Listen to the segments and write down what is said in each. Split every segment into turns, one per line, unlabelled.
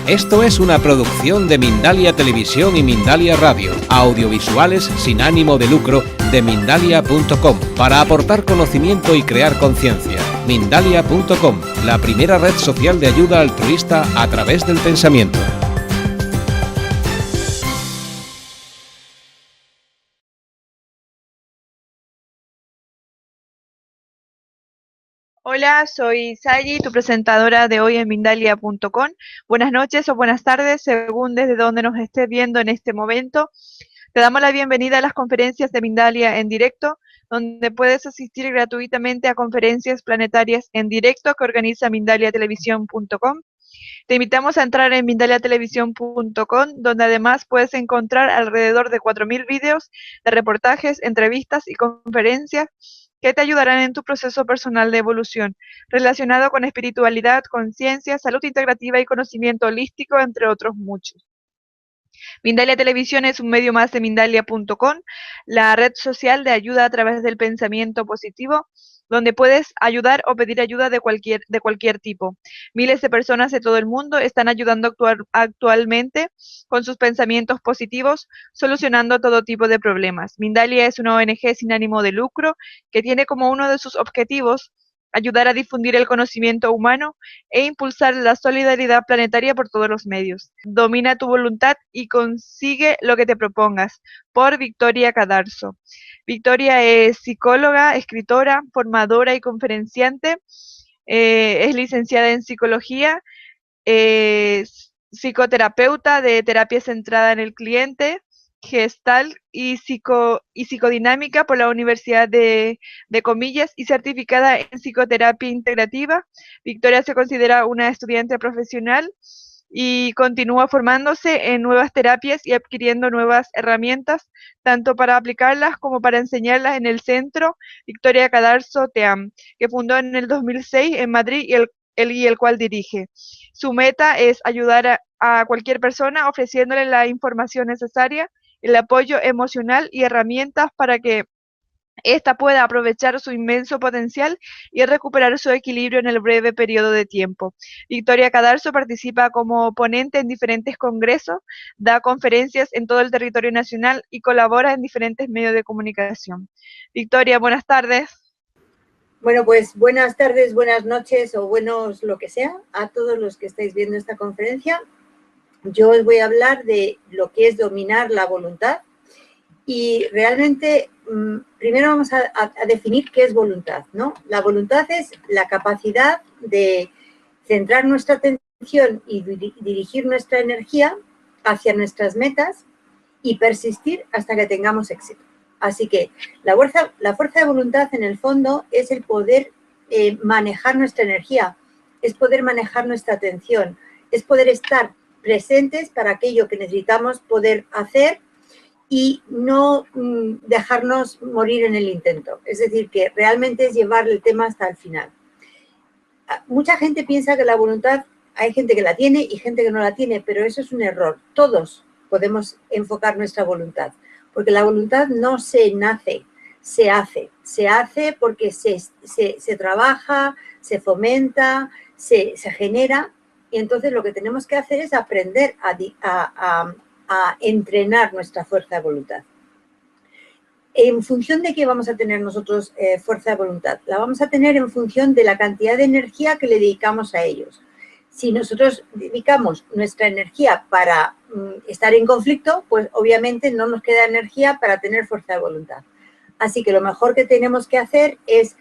Esto es una producción de Mindalia Televisión y Mindalia Radio, audiovisuales sin ánimo de lucro de Mindalia.com, para aportar conocimiento y crear conciencia. Mindalia.com, la primera red social de ayuda altruista a través del pensamiento.
Hola, soy Sayi, tu presentadora de hoy en Mindalia.com. Buenas noches o buenas tardes, según desde donde nos estés viendo en este momento. Te damos la bienvenida a las conferencias de Mindalia en directo, donde puedes asistir gratuitamente a conferencias planetarias en directo que organiza MindaliaTelevisión.com. Te invitamos a entrar en MindaliaTelevisión.com, donde además puedes encontrar alrededor de 4.000 vídeos de reportajes, entrevistas y conferencias que te ayudarán en tu proceso personal de evolución, relacionado con espiritualidad, conciencia, salud integrativa y conocimiento holístico, entre otros muchos. Mindalia Televisión es un medio más de Mindalia.com, la red social de ayuda a través del pensamiento positivo, donde puedes ayudar o pedir ayuda de cualquier tipo. Miles de personas de todo el mundo están ayudando actualmente con sus pensamientos positivos, solucionando todo tipo de problemas. Mindalia es una ONG sin ánimo de lucro que tiene como uno de sus objetivos ayudar a difundir el conocimiento humano e impulsar la solidaridad planetaria por todos los medios. Domina tu voluntad y consigue lo que te propongas. Por Victoria Cadarzo. Victoria es psicóloga, escritora, formadora y conferenciante. Es licenciada en psicología, es psicoterapeuta de terapia centrada en el cliente, Gestalt y psicodinámica por la Universidad de Comillas y certificada en psicoterapia integrativa. Victoria se considera una estudiante profesional y continúa formándose en nuevas terapias y adquiriendo nuevas herramientas, tanto para aplicarlas como para enseñarlas en el centro Victoria Cadarzo TEAM, que fundó en el 2006 en Madrid y el cual dirige. Su meta es ayudar a cualquier persona ofreciéndole la información necesaria, el apoyo emocional y herramientas para que ésta pueda aprovechar su inmenso potencial y recuperar su equilibrio en el breve periodo de tiempo. Victoria Cadarzo participa como ponente en diferentes congresos, da conferencias en todo el territorio nacional y colabora en diferentes medios de comunicación. Victoria, buenas tardes.
Bueno, pues buenas tardes, buenas noches o buenos lo que sea a todos los que estáis viendo esta conferencia. Yo os voy a hablar de lo que es dominar la voluntad y realmente primero vamos a definir qué es voluntad, ¿no? La voluntad es la capacidad de centrar nuestra atención y dirigir nuestra energía hacia nuestras metas y persistir hasta que tengamos éxito. Así que la fuerza de voluntad en el fondo es el poder manejar nuestra energía, es poder manejar nuestra atención, es poder estar presentes para aquello que necesitamos poder hacer y no dejarnos morir en el intento. Es decir, que realmente es llevar el tema hasta el final. Mucha gente piensa que la voluntad, hay gente que la tiene y gente que no la tiene, pero eso es un error. Todos podemos enfocar nuestra voluntad, porque la voluntad no se nace, se hace. Se hace porque se trabaja, se fomenta, se genera, y entonces lo que tenemos que hacer es aprender a entrenar nuestra fuerza de voluntad. ¿En función de qué vamos a tener nosotros fuerza de voluntad? La vamos a tener en función de la cantidad de energía que le dedicamos a ellos. Si nosotros dedicamos nuestra energía para estar en conflicto, pues obviamente no nos queda energía para tener fuerza de voluntad. Así que lo mejor que tenemos que hacer es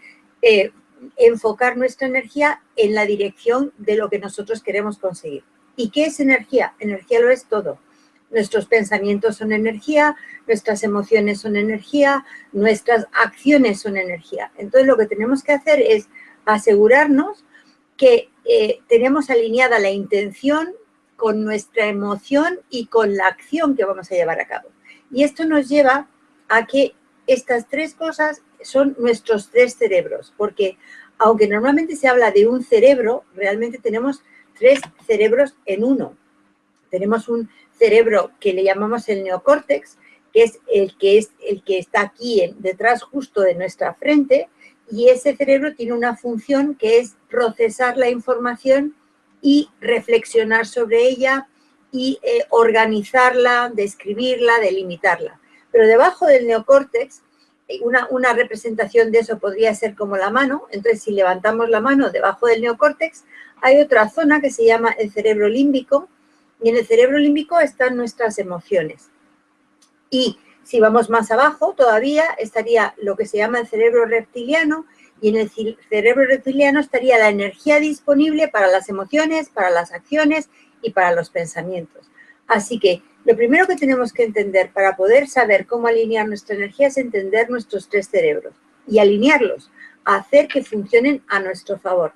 enfocar nuestra energía en la dirección de lo que nosotros queremos conseguir. ¿Y qué es energía? Energía lo es todo. Nuestros pensamientos son energía, nuestras emociones son energía, nuestras acciones son energía. Entonces lo que tenemos que hacer es asegurarnos que tenemos alineada la intención con nuestra emoción y con la acción que vamos a llevar a cabo. Y esto nos lleva a que estas tres cosas son nuestros tres cerebros, porque aunque normalmente se habla de un cerebro, realmente tenemos tres cerebros en uno. Tenemos un cerebro que le llamamos el neocórtex, que es el que está aquí detrás justo de nuestra frente, y ese cerebro tiene una función que es procesar la información y reflexionar sobre ella y organizarla, describirla, delimitarla. Pero debajo del neocórtex, una representación de eso podría ser como la mano. Entonces, si levantamos la mano debajo del neocórtex, hay otra zona que se llama el cerebro límbico, y en el cerebro límbico están nuestras emociones. Y si vamos más abajo, todavía estaría lo que se llama el cerebro reptiliano, y en el cerebro reptiliano estaría la energía disponible para las emociones, para las acciones y para los pensamientos. Así que lo primero que tenemos que entender para poder saber cómo alinear nuestra energía es entender nuestros tres cerebros y alinearlos, hacer que funcionen a nuestro favor.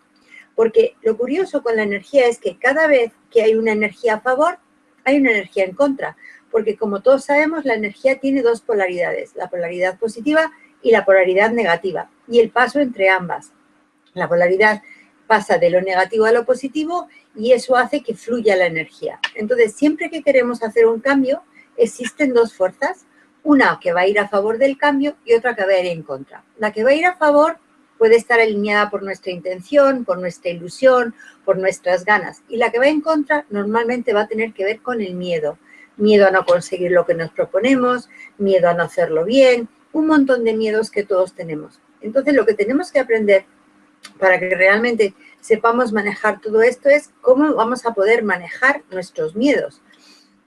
Porque lo curioso con la energía es que cada vez que hay una energía a favor, hay una energía en contra. Porque como todos sabemos, la energía tiene dos polaridades, la polaridad positiva y la polaridad negativa, y el paso entre ambas. La polaridad pasa de lo negativo a lo positivo y eso hace que fluya la energía. Entonces, siempre que queremos hacer un cambio, existen dos fuerzas, una que va a ir a favor del cambio y otra que va a ir en contra. La que va a ir a favor puede estar alineada por nuestra intención, por nuestra ilusión, por nuestras ganas, y la que va en contra normalmente va a tener que ver con el miedo. Miedo a no conseguir lo que nos proponemos, miedo a no hacerlo bien, un montón de miedos que todos tenemos. Entonces, lo que tenemos que aprender para que realmente sepamos manejar todo esto es cómo vamos a poder manejar nuestros miedos.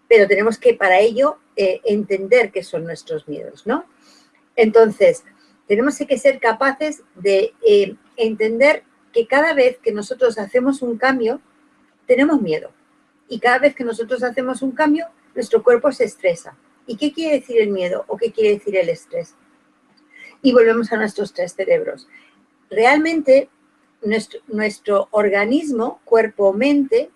Pero tenemos que, para ello, entender qué son nuestros miedos, ¿no? Entonces, tenemos que ser capaces de entender que cada vez que nosotros hacemos un cambio, tenemos miedo. Y cada vez que nosotros hacemos un cambio, nuestro cuerpo se estresa. ¿Y qué quiere decir el miedo o qué quiere decir el estrés? Y volvemos a nuestros tres cerebros. Realmente, nuestro organismo, cuerpo-mente,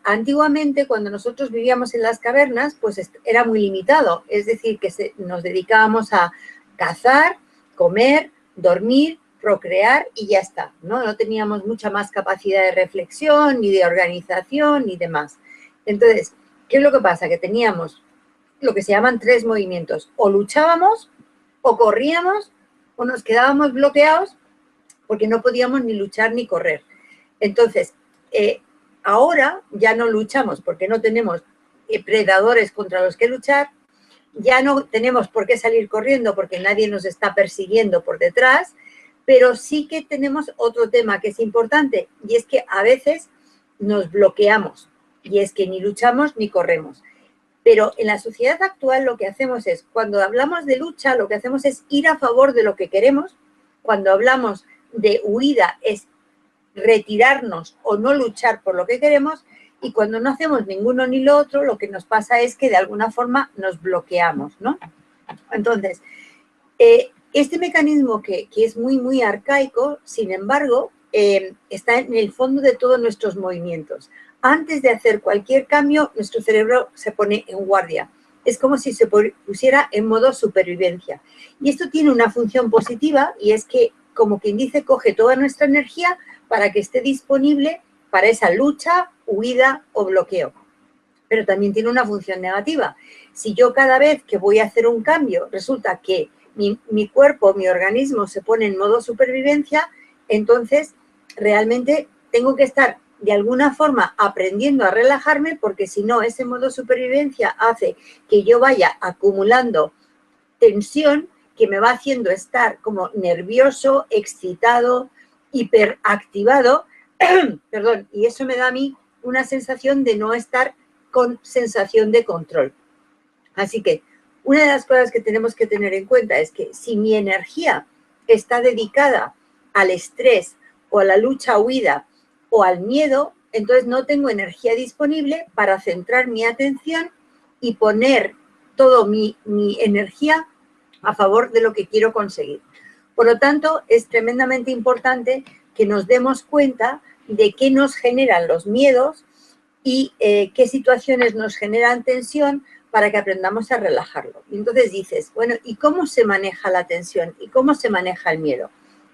antiguamente, cuando nosotros vivíamos en las cavernas, pues era muy limitado. Es decir, que nos dedicábamos a cazar, comer, dormir, procrear y ya está, ¿no? No teníamos mucha más capacidad de reflexión, ni de organización, ni demás. Entonces, ¿qué es lo que pasa? Que teníamos lo que se llaman tres movimientos. O luchábamos, o corríamos, o nos quedábamos bloqueados porque no podíamos ni luchar ni correr. Entonces, ahora ya no luchamos porque no tenemos predadores contra los que luchar, ya no tenemos por qué salir corriendo porque nadie nos está persiguiendo por detrás, pero sí que tenemos otro tema que es importante, y es que a veces nos bloqueamos, y es que ni luchamos ni corremos. Pero en la sociedad actual lo que hacemos es, cuando hablamos de lucha, lo que hacemos es ir a favor de lo que queremos. Cuando hablamos de huida es retirarnos o no luchar por lo que queremos, y cuando no hacemos ninguno ni lo otro, lo que nos pasa es que de alguna forma nos bloqueamos, ¿no? Entonces, este mecanismo que es muy, muy arcaico, sin embargo, está en el fondo de todos nuestros movimientos. Antes de hacer cualquier cambio, nuestro cerebro se pone en guardia. Es como si se pusiera en modo supervivencia. Y esto tiene una función positiva, y es que, como quien dice, coge toda nuestra energía para que esté disponible para esa lucha, huida o bloqueo. Pero también tiene una función negativa. Si yo cada vez que voy a hacer un cambio resulta que mi cuerpo, mi organismo se pone en modo supervivencia, entonces realmente tengo que estar de alguna forma aprendiendo a relajarme, porque si no, ese modo supervivencia hace que yo vaya acumulando tensión que me va haciendo estar como nervioso, excitado, hiperactivado, perdón, y eso me da a mí una sensación de no estar con sensación de control. Así que una de las cosas que tenemos que tener en cuenta es que si mi energía está dedicada al estrés o a la lucha-huida o al miedo, entonces no tengo energía disponible para centrar mi atención y poner toda mi energía a favor de lo que quiero conseguir. Por lo tanto, es tremendamente importante que nos demos cuenta de qué nos generan los miedos y qué situaciones nos generan tensión para que aprendamos a relajarlo. Y entonces dices, bueno, ¿y cómo se maneja la tensión? ¿Y cómo se maneja el miedo?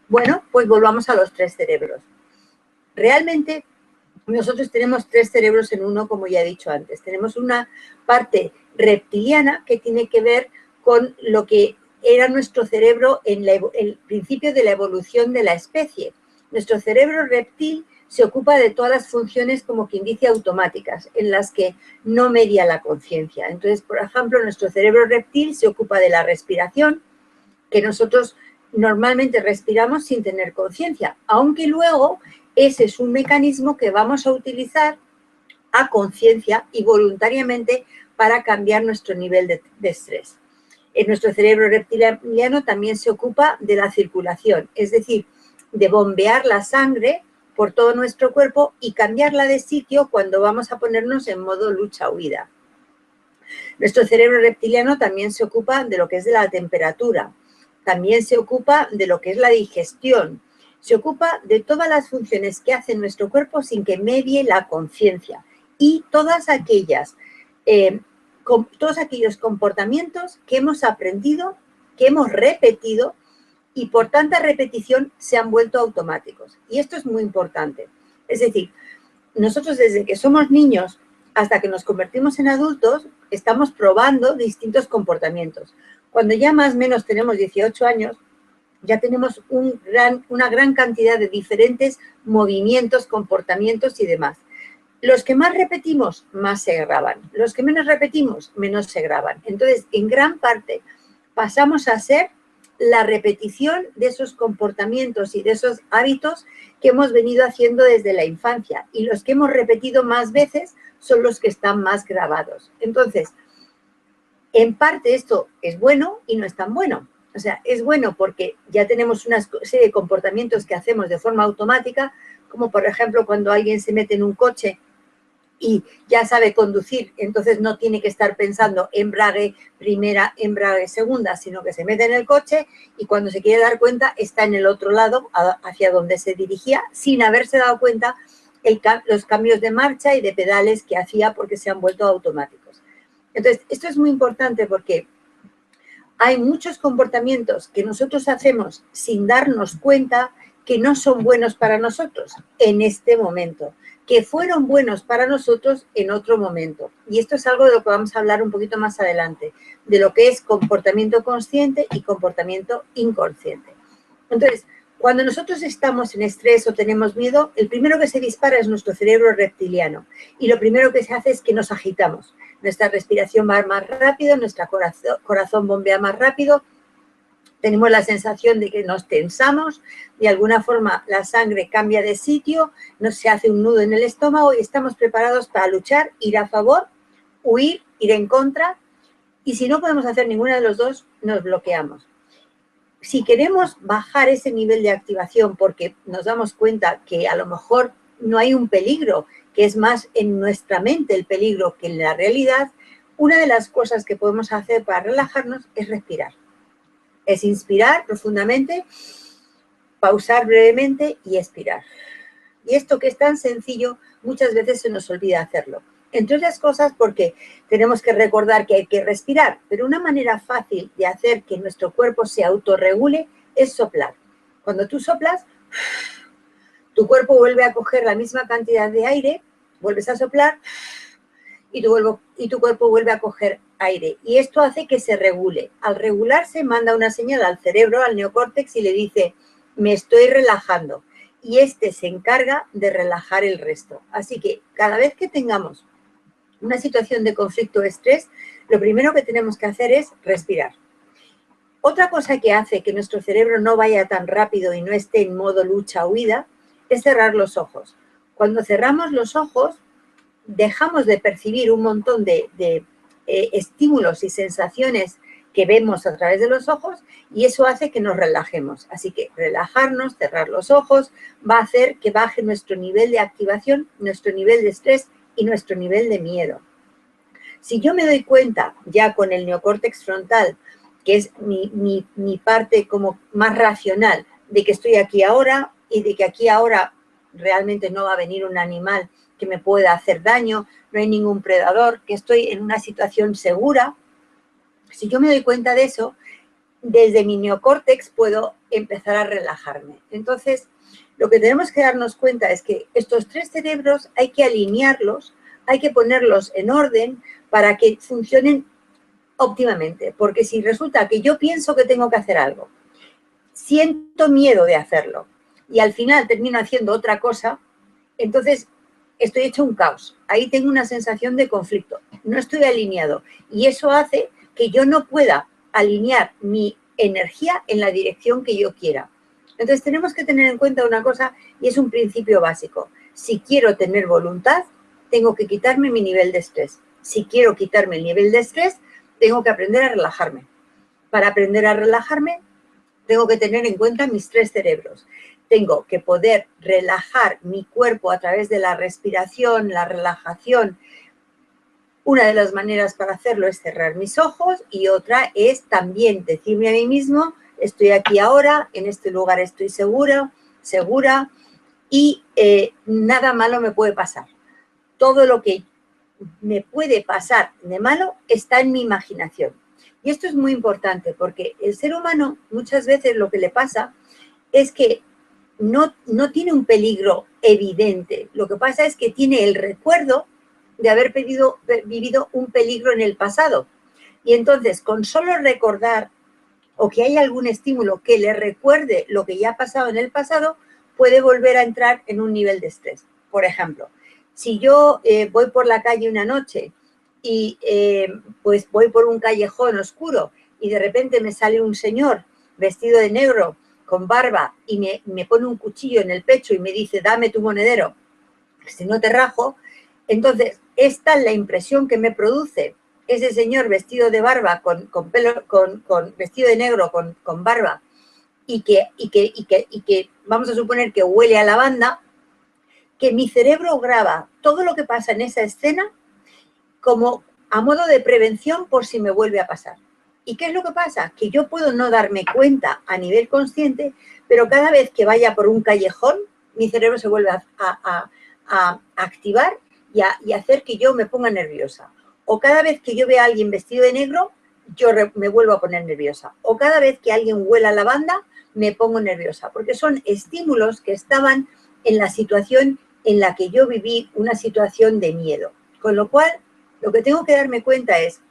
Bueno, pues volvamos a los tres cerebros. Realmente nosotros tenemos tres cerebros en uno, como ya he dicho antes. Tenemos una parte reptiliana que tiene que ver con lo que era nuestro cerebro en el principio de la evolución de la especie. Nuestro cerebro reptil se ocupa de todas las funciones, como quien dice, automáticas, en las que no media la conciencia. Entonces, por ejemplo, nuestro cerebro reptil se ocupa de la respiración, que nosotros normalmente respiramos sin tener conciencia, aunque luego ese es un mecanismo que vamos a utilizar a conciencia y voluntariamente para cambiar nuestro nivel de estrés. En nuestro cerebro reptiliano también se ocupa de la circulación, es decir, de bombear la sangre por todo nuestro cuerpo y cambiarla de sitio cuando vamos a ponernos en modo lucha-huida. Nuestro cerebro reptiliano también se ocupa de lo que es de la temperatura, también se ocupa de lo que es la digestión, se ocupa de todas las funciones que hace nuestro cuerpo sin que medie la conciencia y todos aquellos comportamientos que hemos aprendido, que hemos repetido y por tanta repetición se han vuelto automáticos. Y esto es muy importante. Es decir, nosotros desde que somos niños hasta que nos convertimos en adultos estamos probando distintos comportamientos. Cuando ya más o menos tenemos 18 años, ya tenemos una gran cantidad de diferentes movimientos, comportamientos y demás. Los que más repetimos, más se graban. Los que menos repetimos, menos se graban. Entonces, en gran parte, pasamos a ser la repetición de esos comportamientos y de esos hábitos que hemos venido haciendo desde la infancia. Y los que hemos repetido más veces son los que están más grabados. Entonces, en parte esto es bueno y no es tan bueno. O sea, es bueno porque ya tenemos una serie de comportamientos que hacemos de forma automática, como por ejemplo cuando alguien se mete en un coche y ya sabe conducir, entonces no tiene que estar pensando embrague primera, embrague segunda, sino que se mete en el coche y cuando se quiere dar cuenta está en el otro lado, hacia donde se dirigía, sin haberse dado cuenta los cambios de marcha y de pedales que hacía porque se han vuelto automáticos. Entonces, esto es muy importante porque hay muchos comportamientos que nosotros hacemos sin darnos cuenta que no son buenos para nosotros en este momento, que fueron buenos para nosotros en otro momento. Y esto es algo de lo que vamos a hablar un poquito más adelante, de lo que es comportamiento consciente y comportamiento inconsciente. Entonces, cuando nosotros estamos en estrés o tenemos miedo, el primero que se dispara es nuestro cerebro reptiliano. Y lo primero que se hace es que nos agitamos. Nuestra respiración va más rápido, nuestro corazón bombea más rápido, tenemos la sensación de que nos tensamos, de alguna forma la sangre cambia de sitio, se hace un nudo en el estómago y estamos preparados para luchar, ir a favor, huir, ir en contra, y si no podemos hacer ninguna de los dos, nos bloqueamos. Si queremos bajar ese nivel de activación porque nos damos cuenta que a lo mejor no hay un peligro, que es más en nuestra mente el peligro que en la realidad, una de las cosas que podemos hacer para relajarnos es respirar. Es inspirar profundamente, pausar brevemente y expirar. Y esto que es tan sencillo, muchas veces se nos olvida hacerlo. Entre otras cosas porque tenemos que recordar que hay que respirar, pero una manera fácil de hacer que nuestro cuerpo se autorregule es soplar. Cuando tú soplas, tu cuerpo vuelve a coger la misma cantidad de aire, vuelves a soplar y tu cuerpo vuelve a coger aire. Y esto hace que se regule. Al regularse, manda una señal al cerebro, al neocórtex, y le dice, me estoy relajando. Y este se encarga de relajar el resto. Así que cada vez que tengamos una situación de conflicto o estrés, lo primero que tenemos que hacer es respirar. Otra cosa que hace que nuestro cerebro no vaya tan rápido y no esté en modo lucha-huida es cerrar los ojos. Cuando cerramos los ojos, dejamos de percibir un montón de estímulos y sensaciones que vemos a través de los ojos y eso hace que nos relajemos. Así que relajarnos, cerrar los ojos, va a hacer que baje nuestro nivel de activación, nuestro nivel de estrés y nuestro nivel de miedo. Si yo me doy cuenta ya con el neocórtex frontal, que es mi parte como más racional, de que estoy aquí ahora y de que aquí ahora realmente no va a venir un animal que me pueda hacer daño, no hay ningún predador, que estoy en una situación segura. Si yo me doy cuenta de eso, desde mi neocórtex puedo empezar a relajarme. Entonces, lo que tenemos que darnos cuenta es que estos tres cerebros hay que alinearlos, hay que ponerlos en orden para que funcionen óptimamente. Porque si resulta que yo pienso que tengo que hacer algo, siento miedo de hacerlo y al final termino haciendo otra cosa, Entonces, estoy hecho un caos. Ahí tengo una sensación de conflicto. No estoy alineado. Y eso hace que yo no pueda alinear mi energía en la dirección que yo quiera. Entonces, tenemos que tener en cuenta una cosa, y es un principio básico. Si quiero tener voluntad, tengo que quitarme mi nivel de estrés. Si quiero quitarme el nivel de estrés, tengo que aprender a relajarme. Para aprender a relajarme, tengo que tener en cuenta mis 3 cerebros. Tengo que poder relajar mi cuerpo a través de la respiración, la relajación. Una de las maneras para hacerlo es cerrar mis ojos y otra es también decirme a mí mismo, estoy aquí ahora, en este lugar estoy segura y nada malo me puede pasar. Todo lo que me puede pasar de malo está en mi imaginación. Y esto es muy importante porque el ser humano muchas veces lo que le pasa es que no tiene un peligro evidente. Lo que pasa es que tiene el recuerdo de haber vivido un peligro en el pasado. Y entonces, con solo recordar o que hay algún estímulo que le recuerde lo que ya ha pasado en el pasado, puede volver a entrar en un nivel de estrés. Por ejemplo, si yo voy por la calle una noche y pues voy por un callejón oscuro y de repente me sale un señor vestido de negro con barba y me pone un cuchillo en el pecho y me dice, dame tu monedero, si no te rajo, entonces esta es la impresión que me produce ese señor vestido de barba, vestido de negro con barba y que vamos a suponer que huele a lavanda, que mi cerebro graba todo lo que pasa en esa escena como a modo de prevención por si me vuelve a pasar. ¿Y qué es lo que pasa? Que yo puedo no darme cuenta a nivel consciente, pero cada vez que vaya por un callejón, mi cerebro se vuelve a activar y a hacer que yo me ponga nerviosa. O cada vez que yo vea a alguien vestido de negro, yo me vuelvo a poner nerviosa. O cada vez que alguien huela lavanda, me pongo nerviosa. Porque son estímulos que estaban en la situación en la que yo viví una situación de miedo. Con lo cual, lo que tengo que darme cuenta es,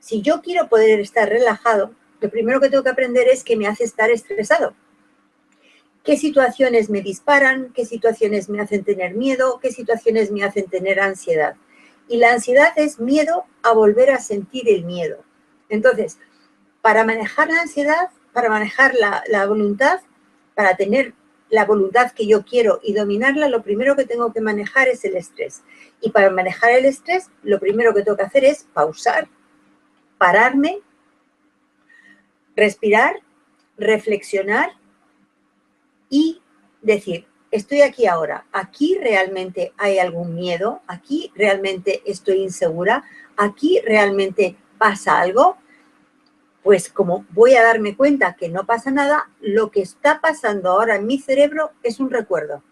si yo quiero poder estar relajado, lo primero que tengo que aprender es qué me hace estar estresado. ¿Qué situaciones me disparan? ¿Qué situaciones me hacen tener miedo? ¿Qué situaciones me hacen tener ansiedad? Y la ansiedad es miedo a volver a sentir el miedo. Entonces, para manejar la ansiedad, para manejar la voluntad, para tener la voluntad que yo quiero y dominarla, lo primero que tengo que manejar es el estrés. Y para manejar el estrés, lo primero que tengo que hacer es pausar, pararme, respirar, reflexionar y decir, estoy aquí ahora, aquí realmente hay algún miedo, aquí realmente estoy insegura, aquí realmente pasa algo. Pues como voy a darme cuenta que no pasa nada, lo que está pasando ahora en mi cerebro es un recuerdo.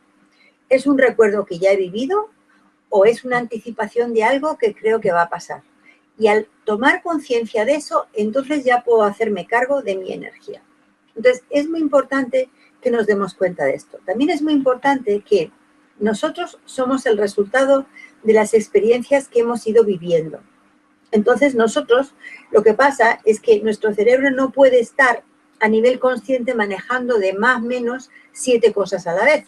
Es un recuerdo que ya he vivido o es una anticipación de algo que creo que va a pasar. Y al tomar conciencia de eso, entonces ya puedo hacerme cargo de mi energía. Entonces, es muy importante que nos demos cuenta de esto. También es muy importante que nosotros somos el resultado de las experiencias que hemos ido viviendo. Entonces, nosotros, lo que pasa es que nuestro cerebro no puede estar a nivel consciente manejando de más o menos 7 cosas a la vez.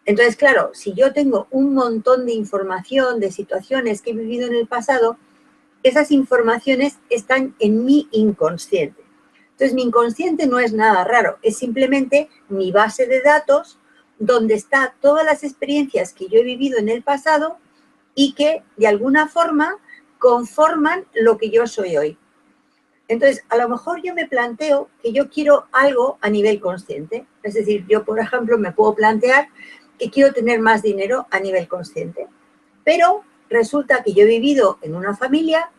Entonces, claro, si yo tengo un montón de información, de situaciones que he vivido en el pasado, esas informaciones están en mi inconsciente. Entonces, mi inconsciente no es nada raro, es simplemente mi base de datos donde están todas las experiencias que yo he vivido en el pasado y que, de alguna forma, conforman lo que yo soy hoy. Entonces, a lo mejor yo me planteo que yo quiero algo a nivel consciente. Es decir, yo, por ejemplo, me puedo plantear que quiero tener más dinero a nivel consciente. Pero resulta que yo he vivido en una familia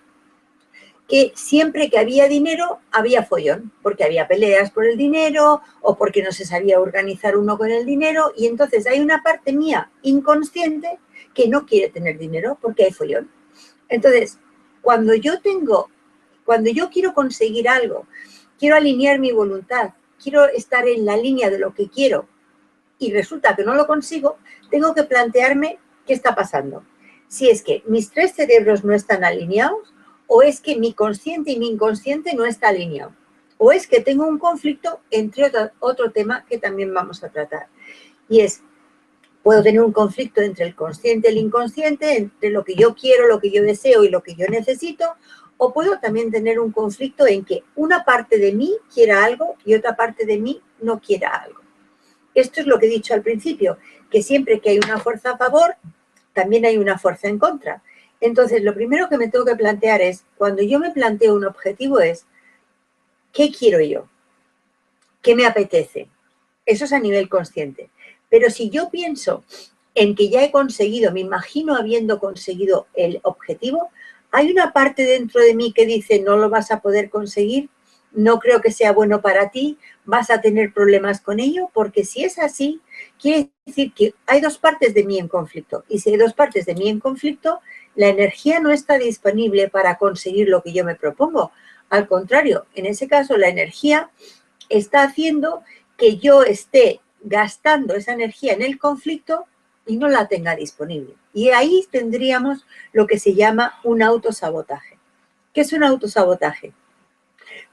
que siempre que había dinero, había follón, porque había peleas por el dinero o porque no se sabía organizar uno con el dinero. Y entonces hay una parte mía inconsciente que no quiere tener dinero porque hay follón. Entonces, cuando yo quiero conseguir algo, quiero alinear mi voluntad, quiero estar en la línea de lo que quiero y resulta que no lo consigo, tengo que plantearme qué está pasando. Si es que mis 3 cerebros no están alineados o es que mi consciente y mi inconsciente no está alineado o es que tengo un conflicto entre otro tema que también vamos a tratar. Y es, Puedo tener un conflicto entre el consciente y el inconsciente, entre lo que yo quiero, lo que yo deseo y lo que yo necesito, o puedo también tener un conflicto en que una parte de mí quiera algo y otra parte de mí no quiera algo. Esto es lo que he dicho al principio, que siempre que hay una fuerza a favor, también hay una fuerza en contra. Entonces, lo primero que me tengo que plantear es, cuando yo me planteo un objetivo es, ¿qué quiero yo? ¿Qué me apetece? Eso es a nivel consciente. Pero si yo pienso en que ya he conseguido, me imagino habiendo conseguido el objetivo, hay una parte dentro de mí que dice, no lo vas a poder conseguir, no creo que sea bueno para ti, vas a tener problemas con ello, porque si es así, quiere decir que hay dos partes de mí en conflicto. Y si hay dos partes de mí en conflicto, la energía no está disponible para conseguir lo que yo me propongo. Al contrario, en ese caso, la energía está haciendo que yo esté gastando esa energía en el conflicto y no la tenga disponible. Y ahí tendríamos lo que se llama un autosabotaje. ¿Qué es un autosabotaje?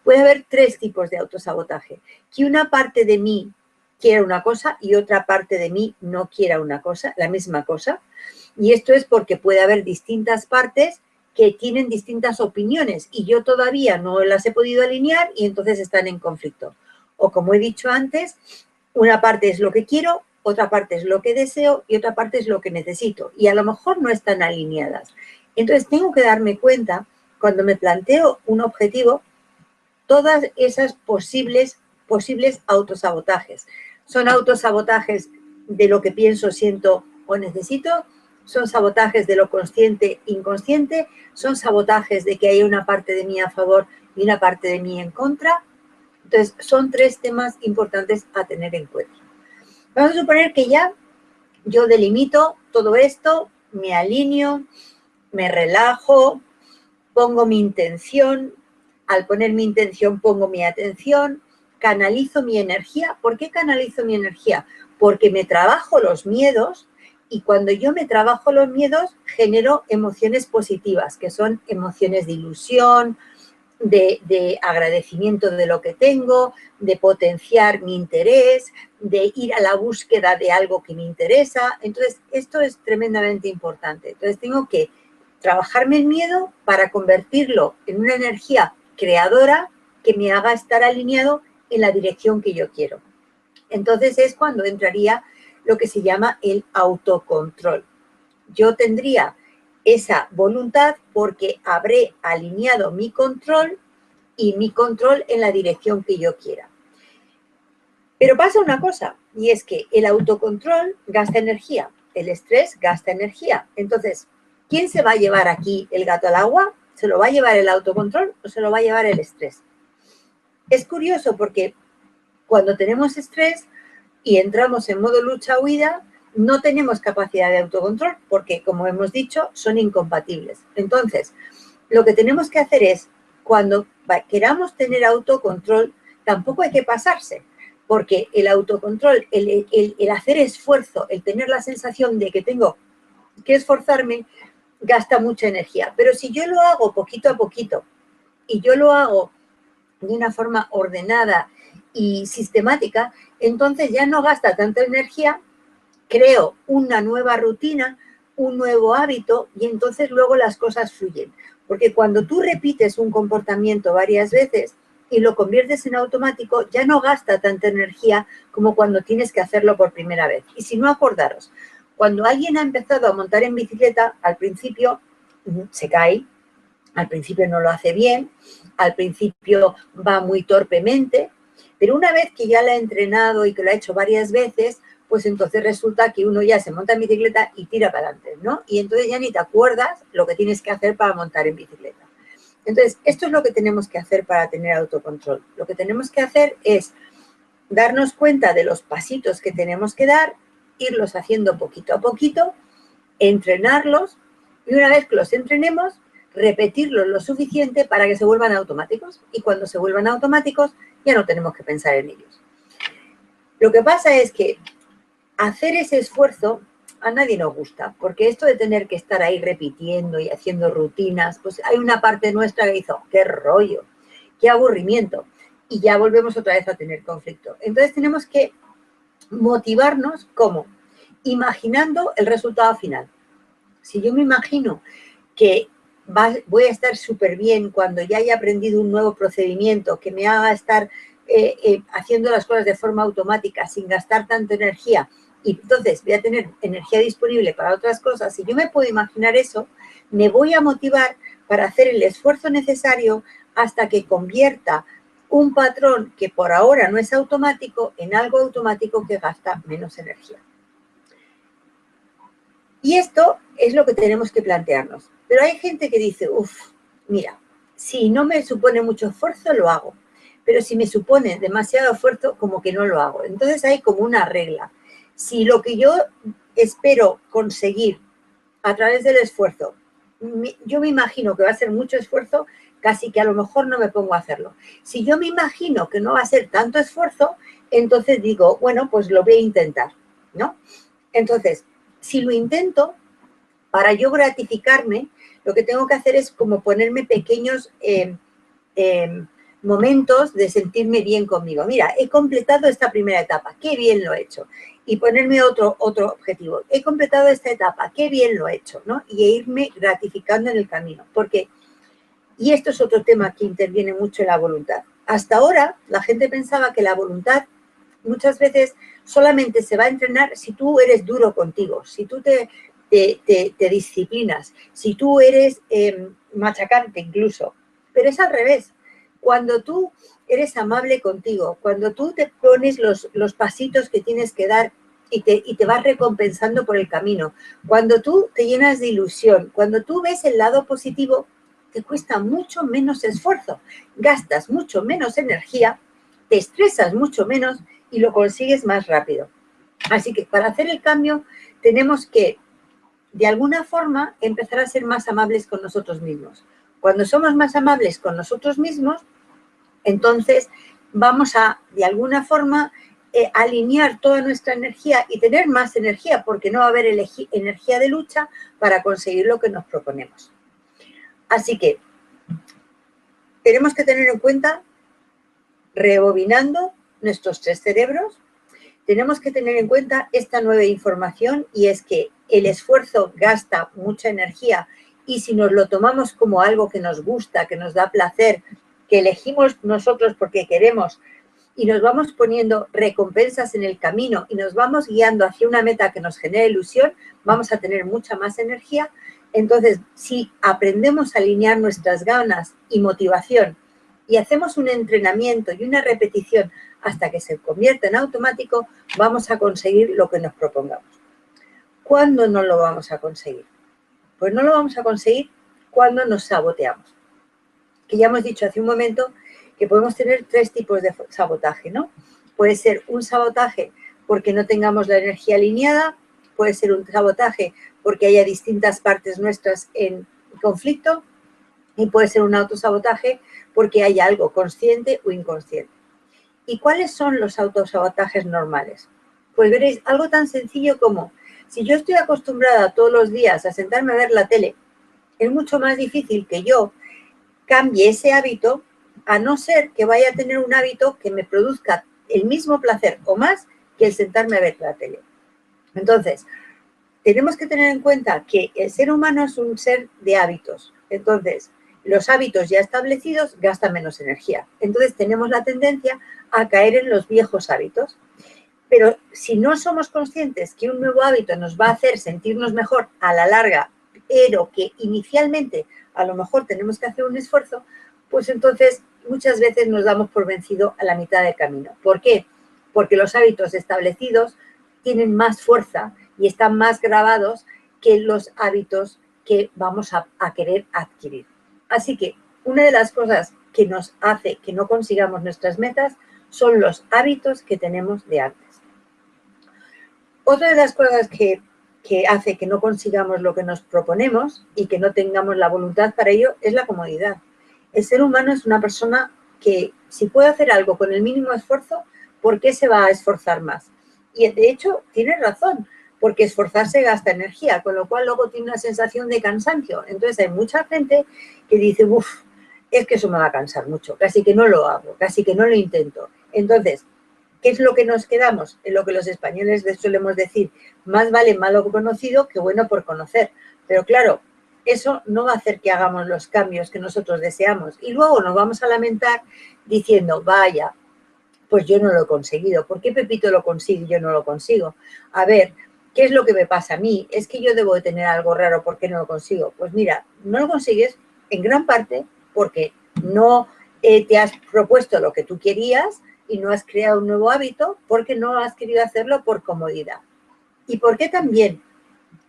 Puede haber tres tipos de autosabotaje. Que una parte de mí quiera una cosa y otra parte de mí no quiera una cosa, la misma cosa. Y esto es porque puede haber distintas partes que tienen distintas opiniones y yo todavía no las he podido alinear y entonces están en conflicto. O como he dicho antes, una parte es lo que quiero, otra parte es lo que deseo y otra parte es lo que necesito. Y a lo mejor no están alineadas. Entonces tengo que darme cuenta, cuando me planteo un objetivo, todas esas posibles autosabotajes. Son autosabotajes de lo que pienso, siento o necesito, son sabotajes de lo consciente, inconsciente, son sabotajes de que hay una parte de mí a favor y una parte de mí en contra. Entonces, son tres temas importantes a tener en cuenta. Vamos a suponer que ya yo delimito todo esto, me alineo, me relajo, pongo mi intención. Al poner mi intención pongo mi atención, canalizo mi energía. ¿Por qué canalizo mi energía? Porque me trabajo los miedos y cuando yo me trabajo los miedos genero emociones positivas, que son emociones de ilusión, de agradecimiento de lo que tengo, de potenciar mi interés, de ir a la búsqueda de algo que me interesa. Entonces, esto es tremendamente importante. Entonces, tengo que trabajarme el miedo para convertirlo en una energía creadora que me haga estar alineado en la dirección que yo quiero. Entonces es cuando entraría lo que se llama el autocontrol. Yo tendría esa voluntad porque habré alineado mi control y mi control en la dirección que yo quiera. Pero pasa una cosa, y es que el autocontrol gasta energía, el estrés gasta energía. Entonces, ¿quién se va a llevar aquí el gato al agua? ¿Se lo va a llevar el autocontrol o se lo va a llevar el estrés? Es curioso porque cuando tenemos estrés y entramos en modo lucha-huida, no tenemos capacidad de autocontrol porque, como hemos dicho, son incompatibles. Entonces, lo que tenemos que hacer es, cuando queramos tener autocontrol, tampoco hay que pasarse, porque el autocontrol, el hacer esfuerzo, el tener la sensación de que tengo que esforzarme, gasta mucha energía. Pero si yo lo hago poquito a poquito y yo lo hago de una forma ordenada y sistemática, entonces ya no gasta tanta energía, creo una nueva rutina, un nuevo hábito y entonces luego las cosas fluyen. Porque cuando tú repites un comportamiento varias veces y lo conviertes en automático, ya no gasta tanta energía como cuando tienes que hacerlo por primera vez. Y si no, acordaros, cuando alguien ha empezado a montar en bicicleta, al principio se cae, al principio no lo hace bien, al principio va muy torpemente, pero una vez que ya la ha entrenado y que lo ha hecho varias veces, pues entonces resulta que uno ya se monta en bicicleta y tira para adelante, ¿no? Y entonces ya ni te acuerdas lo que tienes que hacer para montar en bicicleta. Entonces, esto es lo que tenemos que hacer para tener autocontrol. Lo que tenemos que hacer es darnos cuenta de los pasitos que tenemos que dar, irlos haciendo poquito a poquito, entrenarlos y una vez que los entrenemos, repetirlos lo suficiente para que se vuelvan automáticos y cuando se vuelvan automáticos ya no tenemos que pensar en ellos. Lo que pasa es que hacer ese esfuerzo a nadie nos gusta, porque esto de tener que estar ahí repitiendo y haciendo rutinas, pues hay una parte nuestra que dice, qué rollo, qué aburrimiento, y ya volvemos otra vez a tener conflicto. Entonces tenemos que motivarnos, ¿cómo? imaginando el resultado final. Si yo me imagino que voy a estar súper bien cuando ya haya aprendido un nuevo procedimiento que me haga estar haciendo las cosas de forma automática sin gastar tanta energía, y entonces voy a tener energía disponible para otras cosas, si yo me puedo imaginar eso, me voy a motivar para hacer el esfuerzo necesario hasta que convierta un patrón que por ahora no es automático en algo automático que gasta menos energía. Y esto es lo que tenemos que plantearnos. Pero hay gente que dice, mira, si no me supone mucho esfuerzo, lo hago. Pero si me supone demasiado esfuerzo, como que no lo hago. Entonces hay como una regla. Si lo que yo espero conseguir a través del esfuerzo, yo me imagino que va a ser mucho esfuerzo, casi que a lo mejor no me pongo a hacerlo. Si yo me imagino que no va a ser tanto esfuerzo, entonces digo, bueno, pues lo voy a intentar, ¿no? Entonces, si lo intento, para yo gratificarme, lo que tengo que hacer es como ponerme pequeños momentos de sentirme bien conmigo. Mira, he completado esta primera etapa, qué bien lo he hecho. Y ponerme otro objetivo. He completado esta etapa, qué bien lo he hecho, ¿no? Y irme gratificando en el camino. Porque, y esto es otro tema que interviene mucho en la voluntad. Hasta ahora, la gente pensaba que la voluntad muchas veces solamente se va a entrenar si tú eres duro contigo, si tú te disciplinas, si tú eres machacante incluso. Pero es al revés. Cuando tú eres amable contigo, cuando tú te pones los pasitos que tienes que dar y te vas recompensando por el camino, cuando tú te llenas de ilusión, cuando tú ves el lado positivo, te cuesta mucho menos esfuerzo, gastas mucho menos energía, te estresas mucho menos y lo consigues más rápido. Así que para hacer el cambio tenemos que, de alguna forma, empezar a ser más amables con nosotros mismos. Cuando somos más amables con nosotros mismos, entonces vamos a, de alguna forma, alinear toda nuestra energía y tener más energía, porque no va a haber energía de lucha para conseguir lo que nos proponemos. Así que tenemos que tener en cuenta, rebobinando nuestros 3 cerebros, tenemos que tener en cuenta esta nueva información, y es que el esfuerzo gasta mucha energía, y si nos lo tomamos como algo que nos gusta, que nos da placer, que elegimos nosotros porque queremos, y nos vamos poniendo recompensas en el camino y nos vamos guiando hacia una meta que nos genere ilusión, vamos a tener mucha más energía. Entonces, si aprendemos a alinear nuestras ganas y motivación y hacemos un entrenamiento y una repetición hasta que se convierta en automático, vamos a conseguir lo que nos propongamos. ¿Cuándo no lo vamos a conseguir? Pues no lo vamos a conseguir cuando nos saboteamos. Que ya hemos dicho hace un momento que podemos tener 3 tipos de sabotaje, ¿no? Puede ser un sabotaje porque no tengamos la energía alineada, puede ser un sabotaje porque haya distintas partes nuestras en conflicto, y puede ser un autosabotaje porque haya algo consciente o inconsciente. ¿Y cuáles son los autosabotajes normales? Pues veréis, algo tan sencillo como, si yo estoy acostumbrada todos los días a sentarme a ver la tele, es mucho más difícil que yo cambie ese hábito, a no ser que vaya a tener un hábito que me produzca el mismo placer o más que el sentarme a ver la tele. Entonces, tenemos que tener en cuenta que el ser humano es un ser de hábitos. Entonces, los hábitos ya establecidos gastan menos energía. Entonces, tenemos la tendencia a caer en los viejos hábitos. Pero si no somos conscientes que un nuevo hábito nos va a hacer sentirnos mejor a la larga, pero que inicialmente a lo mejor tenemos que hacer un esfuerzo, pues entonces muchas veces nos damos por vencido a la mitad del camino. ¿Por qué? Porque los hábitos establecidos tienen más fuerza y están más grabados que los hábitos que vamos a querer adquirir. Así que una de las cosas que nos hace que no consigamos nuestras metas son los hábitos que tenemos de antes. Otra de las cosas que hace que no consigamos lo que nos proponemos y que no tengamos la voluntad para ello es la comodidad. El ser humano es una persona que, si puede hacer algo con el mínimo esfuerzo, ¿por qué se va a esforzar más? Y de hecho tiene razón, porque esforzarse gasta energía, con lo cual luego tiene una sensación de cansancio. Entonces hay mucha gente que dice, es que eso me va a cansar mucho, casi que no lo hago, casi que no lo intento. Entonces, ¿qué es lo que nos quedamos? En lo que los españoles solemos decir, más vale malo conocido que bueno por conocer. Pero claro, eso no va a hacer que hagamos los cambios que nosotros deseamos. Y luego nos vamos a lamentar diciendo, vaya, pues yo no lo he conseguido. ¿Por qué Pepito lo consigue y yo no lo consigo? A ver, ¿qué es lo que me pasa a mí? Es que yo debo de tener algo raro, ¿por qué no lo consigo? Pues mira, no lo consigues en gran parte porque no te has propuesto lo que tú querías y no has creado un nuevo hábito porque no has querido hacerlo por comodidad. ¿Y por qué también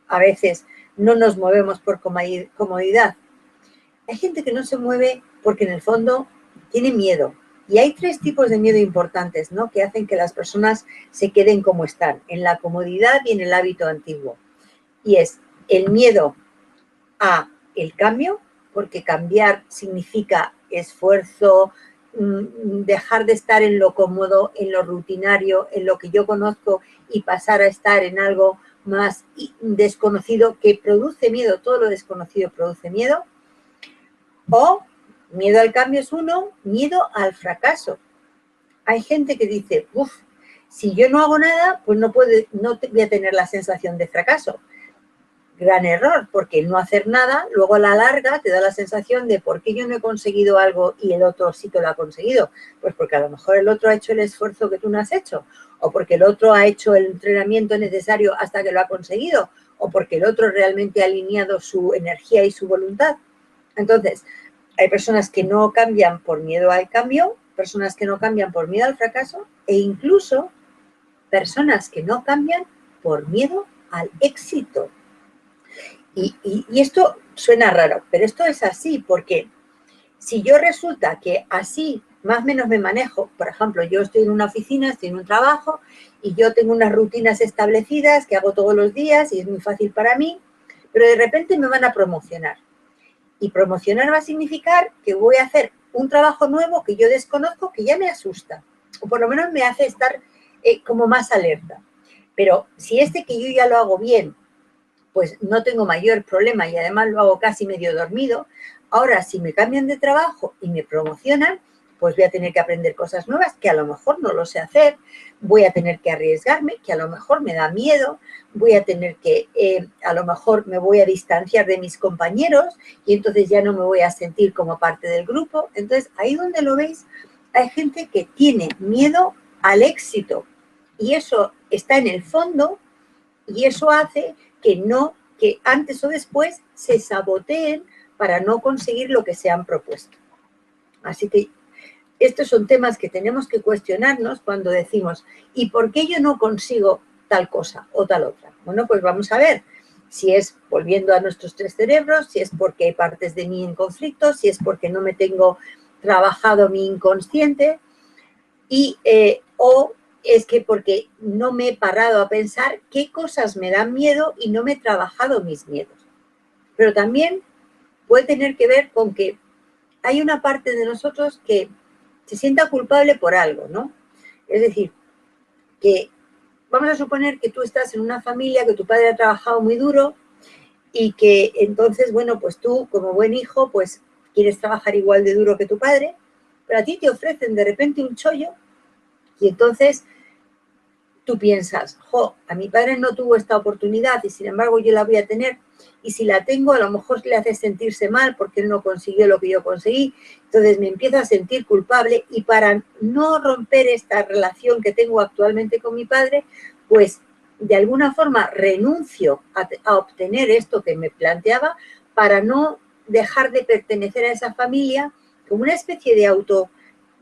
a veces no nos movemos por comodidad? Hay gente que no se mueve porque en el fondo tiene miedo. Y hay 3 tipos de miedo importantes, ¿no?, que hacen que las personas se queden como están, en la comodidad y en el hábito antiguo. Y es el miedo a el cambio, porque cambiar significa esfuerzo, dejar de estar en lo cómodo, en lo rutinario, en lo que yo conozco y pasar a estar en algo más desconocido que produce miedo. Todo lo desconocido produce miedo. O miedo al cambio es uno, miedo al fracaso. Hay gente que dice, uff, si yo no hago nada, pues no voy a tener la sensación de fracaso. Gran error, porque el no hacer nada, luego a la larga te da la sensación de por qué yo no he conseguido algo y el otro sí que lo ha conseguido. Pues porque a lo mejor el otro ha hecho el esfuerzo que tú no has hecho, o porque el otro ha hecho el entrenamiento necesario hasta que lo ha conseguido, o porque el otro realmente ha alineado su energía y su voluntad. Entonces, hay personas que no cambian por miedo al cambio, personas que no cambian por miedo al fracaso e incluso personas que no cambian por miedo al éxito. Y esto suena raro, pero esto es así porque si yo resulta que así más o menos me manejo, por ejemplo, yo estoy en una oficina, estoy en un trabajo y yo tengo unas rutinas establecidas que hago todos los días y es muy fácil para mí, pero de repente me van a promocionar. Y promocionar va a significar que voy a hacer un trabajo nuevo que yo desconozco, que ya me asusta, o por lo menos me hace estar como más alerta. Pero si que yo ya lo hago bien, pues no tengo mayor problema y además lo hago casi medio dormido, ahora si me cambian de trabajo y me promocionan, pues voy a tener que aprender cosas nuevas que a lo mejor no lo sé hacer, voy a tener que arriesgarme, que a lo mejor me da miedo, voy a tener que, a lo mejor me voy a distanciar de mis compañeros y entonces ya no me voy a sentir como parte del grupo. Entonces, ahí donde lo veis, hay gente que tiene miedo al éxito y eso está en el fondo y eso hace que antes o después se saboteen para no conseguir lo que se han propuesto. Así que estos son temas que tenemos que cuestionarnos cuando decimos, ¿y por qué yo no consigo tal cosa o tal otra? Bueno, pues vamos a ver si es volviendo a nuestros 3 cerebros, si es porque hay partes de mí en conflicto, si es porque no me tengo trabajado mi inconsciente o es que porque no me he parado a pensar qué cosas me dan miedo y no me he trabajado mis miedos. Pero también puede tener que ver con que hay una parte de nosotros que se sienta culpable por algo, ¿no? Es decir, que vamos a suponer que tú estás en una familia, que tu padre ha trabajado muy duro y que entonces, bueno, pues tú como buen hijo, pues quieres trabajar igual de duro que tu padre, pero a ti te ofrecen de repente un chollo y entonces tú piensas, a mi padre no tuvo esta oportunidad y sin embargo yo la voy a tener y si la tengo a lo mejor le hace sentirse mal porque él no consiguió lo que yo conseguí, entonces me empiezo a sentir culpable y para no romper esta relación que tengo actualmente con mi padre, pues de alguna forma renuncio a obtener esto que me planteaba para no dejar de pertenecer a esa familia como una especie de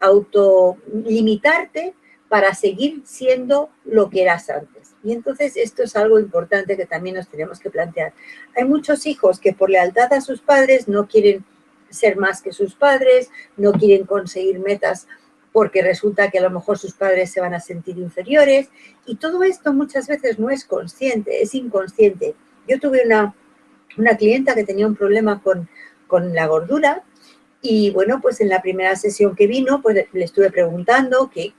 autolimitarte para seguir siendo lo que eras antes. Y entonces esto es algo importante que también nos tenemos que plantear. Hay muchos hijos que por lealtad a sus padres no quieren ser más que sus padres, no quieren conseguir metas porque resulta que a lo mejor sus padres se van a sentir inferiores y todo esto muchas veces no es consciente, es inconsciente. Yo tuve una clienta que tenía un problema con la gordura. Y bueno, pues en la primera sesión que vino, pues le estuve preguntando que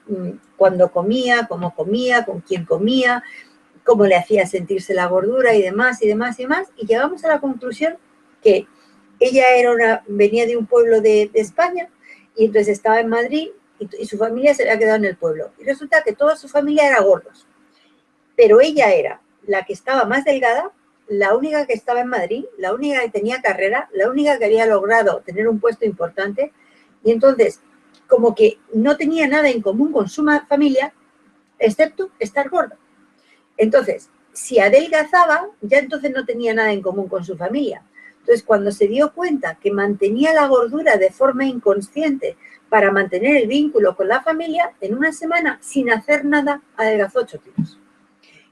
cuándo comía, cómo comía, con quién comía, cómo le hacía sentirse la gordura y demás, y demás, y demás. Y llegamos a la conclusión que ella venía de un pueblo de España y entonces estaba en Madrid y su familia se había quedado en el pueblo. Y resulta que toda su familia era gordos. Pero ella era la que estaba más delgada, la única que estaba en Madrid, la única que tenía carrera, la única que había logrado tener un puesto importante. Y entonces, como que no tenía nada en común con su familia, excepto estar gorda. Entonces, si adelgazaba, ya entonces no tenía nada en común con su familia. Entonces, cuando se dio cuenta que mantenía la gordura de forma inconsciente para mantener el vínculo con la familia, en una semana, sin hacer nada, adelgazó 8 kilos.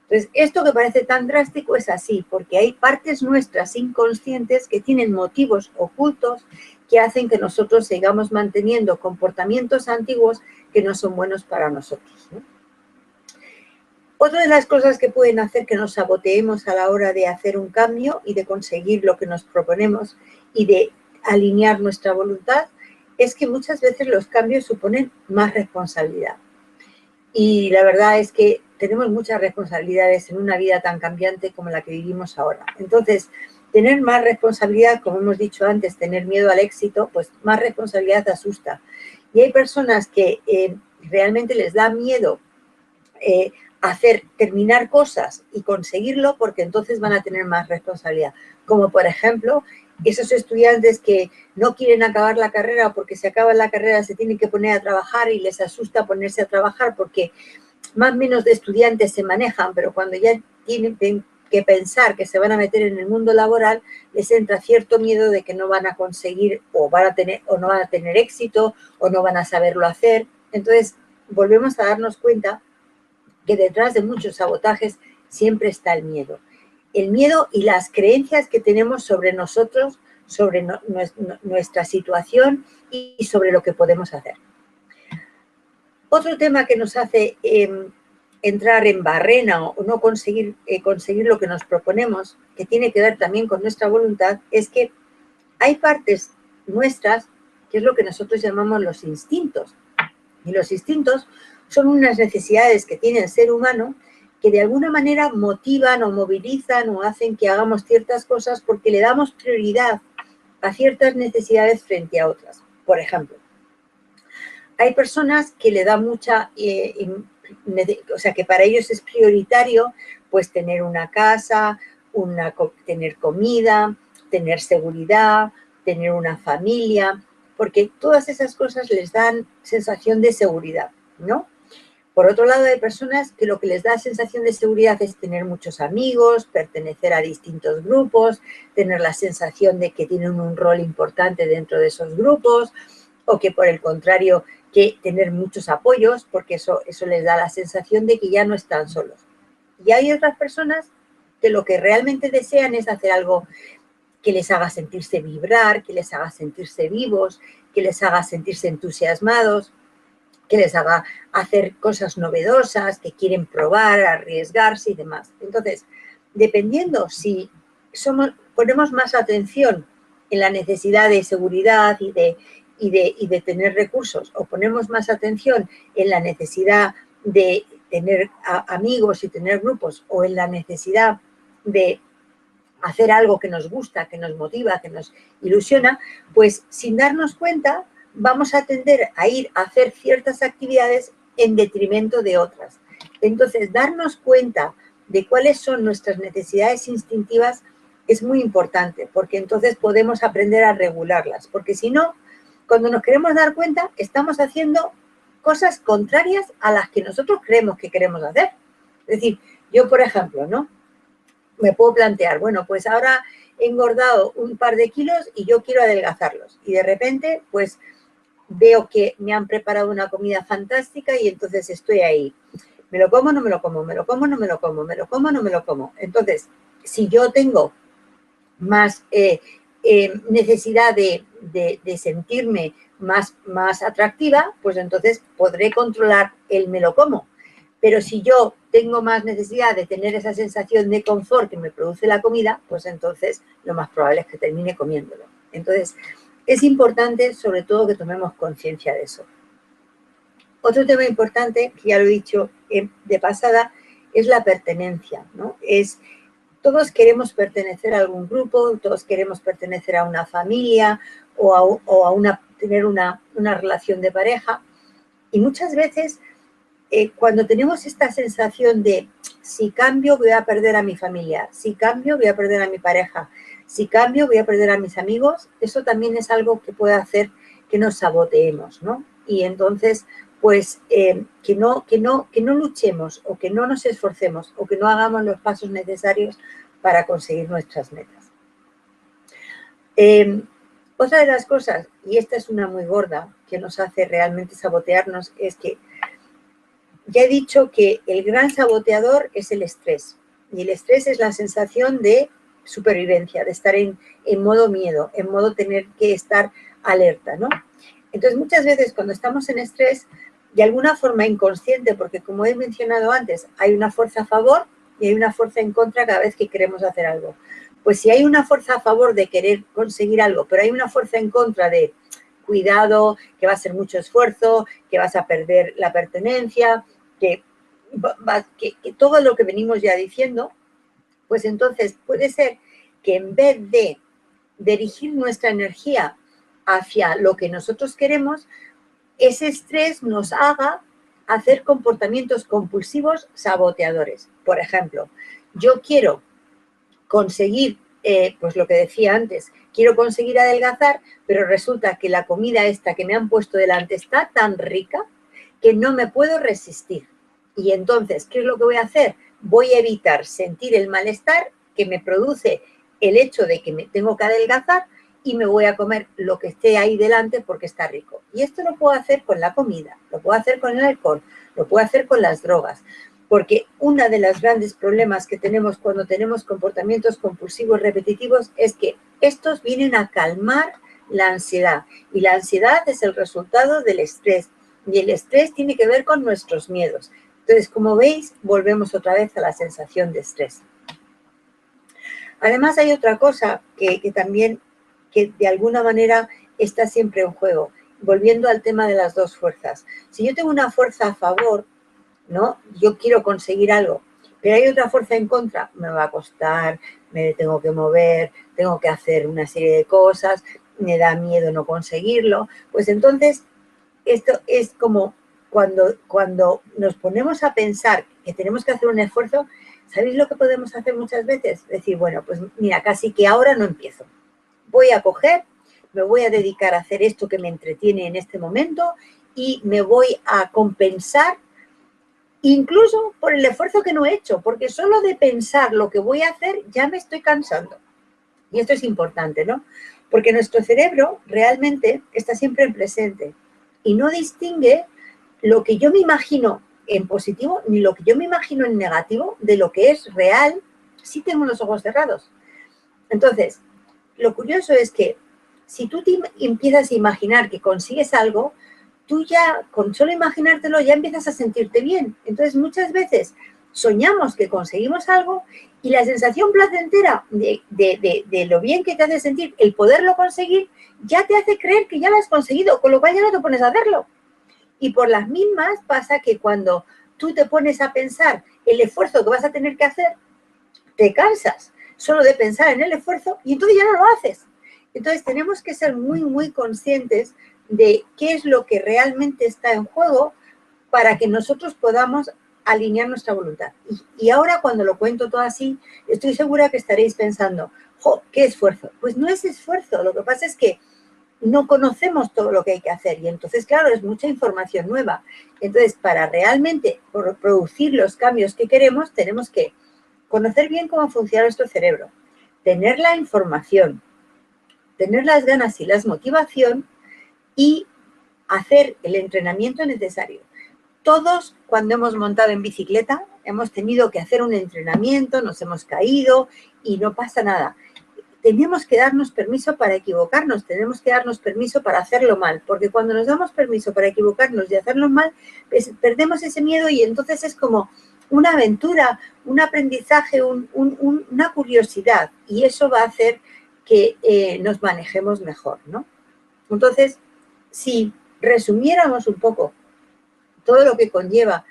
Entonces, esto que parece tan drástico es así, porque hay partes nuestras inconscientes que tienen motivos ocultos que hacen que nosotros sigamos manteniendo comportamientos antiguos que no son buenos para nosotros, ¿no? Otra de las cosas que pueden hacer que nos saboteemos a la hora de hacer un cambio y de conseguir lo que nos proponemos y de alinear nuestra voluntad es que muchas veces los cambios suponen más responsabilidad. Y la verdad es que tenemos muchas responsabilidades en una vida tan cambiante como la que vivimos ahora. Entonces, tener más responsabilidad, como hemos dicho antes, tener miedo al éxito, pues más responsabilidad asusta. Y hay personas que realmente les da miedo terminar cosas y conseguirlo porque entonces van a tener más responsabilidad. Como por ejemplo, esos estudiantes que no quieren acabar la carrera porque si acaban la carrera se tienen que poner a trabajar y les asusta ponerse a trabajar porque más o menos de estudiantes se manejan, pero cuando ya tienen que pensar que se van a meter en el mundo laboral, les entra cierto miedo de que no van a conseguir o no van a tener éxito o no van a saberlo hacer. Entonces, volvemos a darnos cuenta que detrás de muchos sabotajes siempre está el miedo. El miedo y las creencias que tenemos sobre nosotros, sobre nuestra situación y sobre lo que podemos hacer. Otro tema que nos hace entrar en barrena o no conseguir lo que nos proponemos, que tiene que ver también con nuestra voluntad, es que hay partes nuestras, que es lo que nosotros llamamos los instintos. Y los instintos son unas necesidades que tiene el ser humano que de alguna manera motivan o movilizan o hacen que hagamos ciertas cosas porque le damos prioridad a ciertas necesidades frente a otras. Por ejemplo, hay personas que le da mucha, o sea, que para ellos es prioritario pues tener una casa, tener comida, tener seguridad, tener una familia, porque todas esas cosas les dan sensación de seguridad, ¿no? Por otro lado, hay personas que lo que les da sensación de seguridad es tener muchos amigos, pertenecer a distintos grupos, tener la sensación de que tienen un rol importante dentro de esos grupos, o que por el contrario, que tener muchos apoyos, porque eso les da la sensación de que ya no están solos. Y hay otras personas que lo que realmente desean es hacer algo que les haga sentirse vibrar, que les haga sentirse vivos, que les haga sentirse entusiasmados, que les haga hacer cosas novedosas, que quieren probar, arriesgarse y demás. Entonces, dependiendo si ponemos más atención en la necesidad de seguridad y de tener recursos, o ponemos más atención en la necesidad de tener amigos y tener grupos, o en la necesidad de hacer algo que nos gusta, que nos motiva, que nos ilusiona, pues sin darnos cuenta vamos a tender a ir a hacer ciertas actividades en detrimento de otras. Entonces, darnos cuenta de cuáles son nuestras necesidades instintivas es muy importante, porque entonces podemos aprender a regularlas, porque si no, cuando nos queremos dar cuenta, estamos haciendo cosas contrarias a las que nosotros creemos que queremos hacer. Es decir, yo, por ejemplo, ¿no? Me puedo plantear, bueno, pues ahora he engordado un par de kilos y yo quiero adelgazarlos. Y de repente, pues veo que me han preparado una comida fantástica y entonces estoy ahí. ¿Me lo como o no me lo como? ¿Me lo como o no me lo como? ¿Me lo como o no me lo como? Entonces, si yo tengo más necesidad de sentirme más atractiva, pues entonces podré controlar el me lo como. Pero si yo tengo más necesidad de tener esa sensación de confort que me produce la comida, pues entonces lo más probable es que termine comiéndolo. Entonces, es importante sobre todo que tomemos conciencia de eso. Otro tema importante, que ya lo he dicho de pasada, es la pertenencia, ¿no? Todos queremos pertenecer a algún grupo, todos queremos pertenecer a una familia o tener una relación de pareja, Y muchas veces cuando tenemos esta sensación de si cambio voy a perder a mi familia, si cambio voy a perder a mi pareja, si cambio voy a perder a mis amigos, eso también es algo que puede hacer que nos saboteemos, ¿no? Y entonces, pues, que no luchemos o que no nos esforcemos o que no hagamos los pasos necesarios para conseguir nuestras metas. Otra de las cosas, y esta es una muy gorda, que nos hace realmente sabotearnos, es que ya he dicho que el gran saboteador es el estrés. Y el estrés es la sensación de supervivencia, de estar en modo miedo, en modo tener que estar alerta, ¿no? Entonces, muchas veces cuando estamos en estrés, de alguna forma inconsciente, porque como he mencionado antes, hay una fuerza a favor y hay una fuerza en contra cada vez que queremos hacer algo. Pues si hay una fuerza a favor de querer conseguir algo, pero hay una fuerza en contra de cuidado, que va a ser mucho esfuerzo, que vas a perder la pertenencia, que todo lo que venimos ya diciendo, pues entonces puede ser que en vez de dirigir nuestra energía hacia lo que nosotros queremos, ese estrés nos haga hacer comportamientos compulsivos saboteadores. Por ejemplo, yo quiero conseguir, pues lo que decía antes, quiero conseguir adelgazar, pero resulta que la comida esta que me han puesto delante está tan rica que no me puedo resistir. Y entonces, ¿qué es lo que voy a hacer? Voy a evitar sentir el malestar que me produce el hecho de que me tengo que adelgazar y me voy a comer lo que esté ahí delante porque está rico. Y esto lo puedo hacer con la comida, lo puedo hacer con el alcohol, lo puedo hacer con las drogas. Porque uno de los grandes problemas que tenemos cuando tenemos comportamientos compulsivos repetitivos es que estos vienen a calmar la ansiedad. Y la ansiedad es el resultado del estrés. Y el estrés tiene que ver con nuestros miedos. Entonces, como veis, volvemos otra vez a la sensación de estrés. Además, hay otra cosa que también, que de alguna manera está siempre en juego. Volviendo al tema de las dos fuerzas. Si yo tengo una fuerza a favor, ¿no? Yo quiero conseguir algo, pero hay otra fuerza en contra, me va a costar, me tengo que mover, tengo que hacer una serie de cosas, me da miedo no conseguirlo, pues entonces esto es como cuando nos ponemos a pensar que tenemos que hacer un esfuerzo, ¿sabéis lo que podemos hacer muchas veces? Decir, bueno, pues mira, casi que ahora no empiezo, voy a coger, me voy a dedicar a hacer esto que me entretiene en este momento y me voy a compensar incluso por el esfuerzo que no he hecho, porque solo de pensar lo que voy a hacer ya me estoy cansando. Y esto es importante, ¿no? Porque nuestro cerebro realmente está siempre en presente y no distingue lo que yo me imagino en positivo ni lo que yo me imagino en negativo de lo que es real si tengo los ojos cerrados. Entonces, lo curioso es que si tú te empiezas a imaginar que consigues algo, tú ya, con solo imaginártelo, ya empiezas a sentirte bien. Entonces, muchas veces soñamos que conseguimos algo y la sensación placentera de lo bien que te hace sentir el poderlo conseguir, ya te hace creer que ya lo has conseguido, con lo cual ya no te pones a hacerlo. Y por las mismas pasa que cuando tú te pones a pensar el esfuerzo que vas a tener que hacer, te cansas solo de pensar en el esfuerzo y entonces ya no lo haces. Entonces, tenemos que ser muy, muy conscientes de qué es lo que realmente está en juego para que nosotros podamos alinear nuestra voluntad. Y ahora cuando lo cuento todo así, estoy segura que estaréis pensando, ¡jo, qué esfuerzo! Pues no es esfuerzo, lo que pasa es que no conocemos todo lo que hay que hacer y entonces, claro, es mucha información nueva. Entonces, para realmente producir los cambios que queremos, tenemos que conocer bien cómo funciona nuestro cerebro, tener la información, tener las ganas y la motivación y hacer el entrenamiento necesario. Todos, cuando hemos montado en bicicleta, hemos tenido que hacer un entrenamiento, nos hemos caído y no pasa nada. Tenemos que darnos permiso para equivocarnos, tenemos que darnos permiso para hacerlo mal, porque cuando nos damos permiso para equivocarnos y hacerlo mal, pues perdemos ese miedo y entonces es como una aventura, un aprendizaje, una curiosidad y eso va a hacer que nos manejemos mejor, ¿no? Entonces, si resumiéramos un poco todo lo que conlleva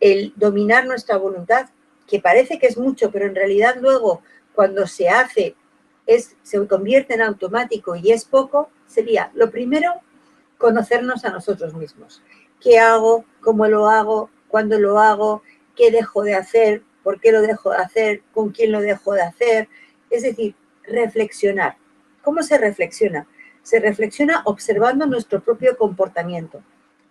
el dominar nuestra voluntad, que parece que es mucho, pero en realidad luego cuando se hace se convierte en automático y es poco, sería lo primero, conocernos a nosotros mismos. qué hago, cómo lo hago, cuándo lo hago, qué dejo de hacer, por qué lo dejo de hacer, con quién lo dejo de hacer. Es decir, reflexionar. ¿Cómo se reflexiona? Se reflexiona observando nuestro propio comportamiento,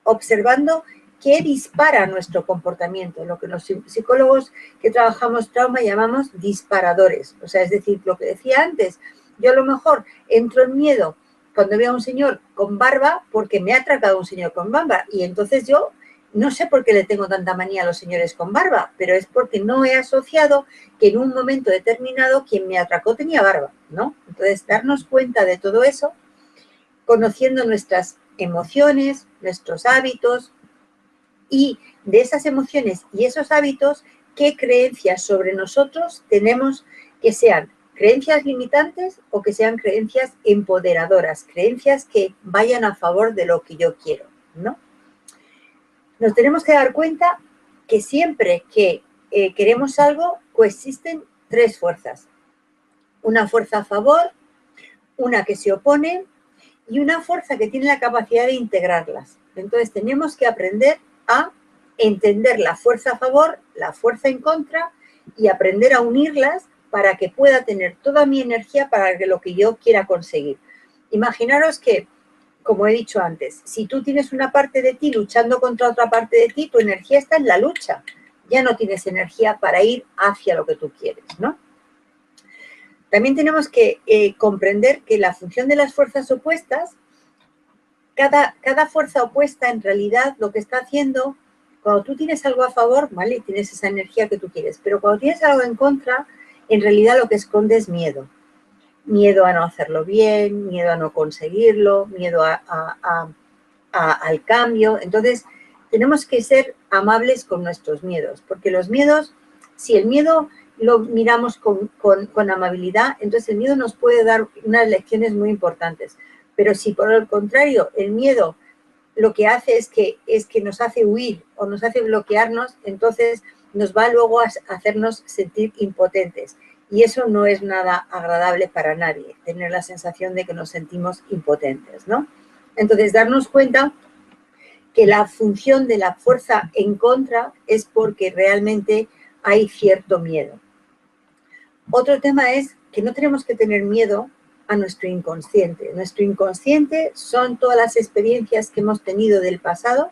observando qué dispara nuestro comportamiento, lo que los psicólogos que trabajamos trauma llamamos disparadores. O sea, es decir, lo que decía antes, yo a lo mejor entro en miedo cuando veo a un señor con barba porque me ha atracado un señor con barba y entonces yo no sé por qué le tengo tanta manía a los señores con barba, pero es porque no he asociado que en un momento determinado quien me atracó tenía barba, ¿no? Entonces, darnos cuenta de todo eso, conociendo nuestras emociones, nuestros hábitos y de esas emociones y esos hábitos, qué creencias sobre nosotros tenemos que sean creencias limitantes o que sean creencias empoderadoras, creencias que vayan a favor de lo que yo quiero, ¿no? Nos tenemos que dar cuenta que siempre que queremos algo, coexisten tres fuerzas. Una fuerza a favor, una que se opone y una fuerza que tiene la capacidad de integrarlas. Entonces tenemos que aprender a entender la fuerza a favor, la fuerza en contra y aprender a unirlas para que pueda tener toda mi energía para lo que yo quiera conseguir. Imaginaros que, como he dicho antes, si tú tienes una parte de ti luchando contra otra parte de ti, tu energía está en la lucha. Ya no tienes energía para ir hacia lo que tú quieres, ¿no? También tenemos que comprender que la función de las fuerzas opuestas, cada fuerza opuesta en realidad lo que está haciendo, cuando tú tienes algo a favor, ¿vale? Tienes esa energía que tú quieres, pero cuando tienes algo en contra, en realidad lo que esconde es miedo. Miedo a no hacerlo bien, miedo a no conseguirlo, miedo al cambio. Entonces, tenemos que ser amables con nuestros miedos, porque los miedos, si el miedo lo miramos con amabilidad, entonces el miedo nos puede dar unas lecciones muy importantes. Pero si por el contrario el miedo lo que hace es que nos hace huir o nos hace bloquearnos, entonces nos va luego a hacernos sentir impotentes. Y eso no es nada agradable para nadie, tener la sensación de que nos sentimos impotentes, ¿no? Entonces, darnos cuenta que la función de la fuerza en contra es porque realmente hay cierto miedo. Otro tema es que no tenemos que tener miedo a nuestro inconsciente. Nuestro inconsciente son todas las experiencias que hemos tenido del pasado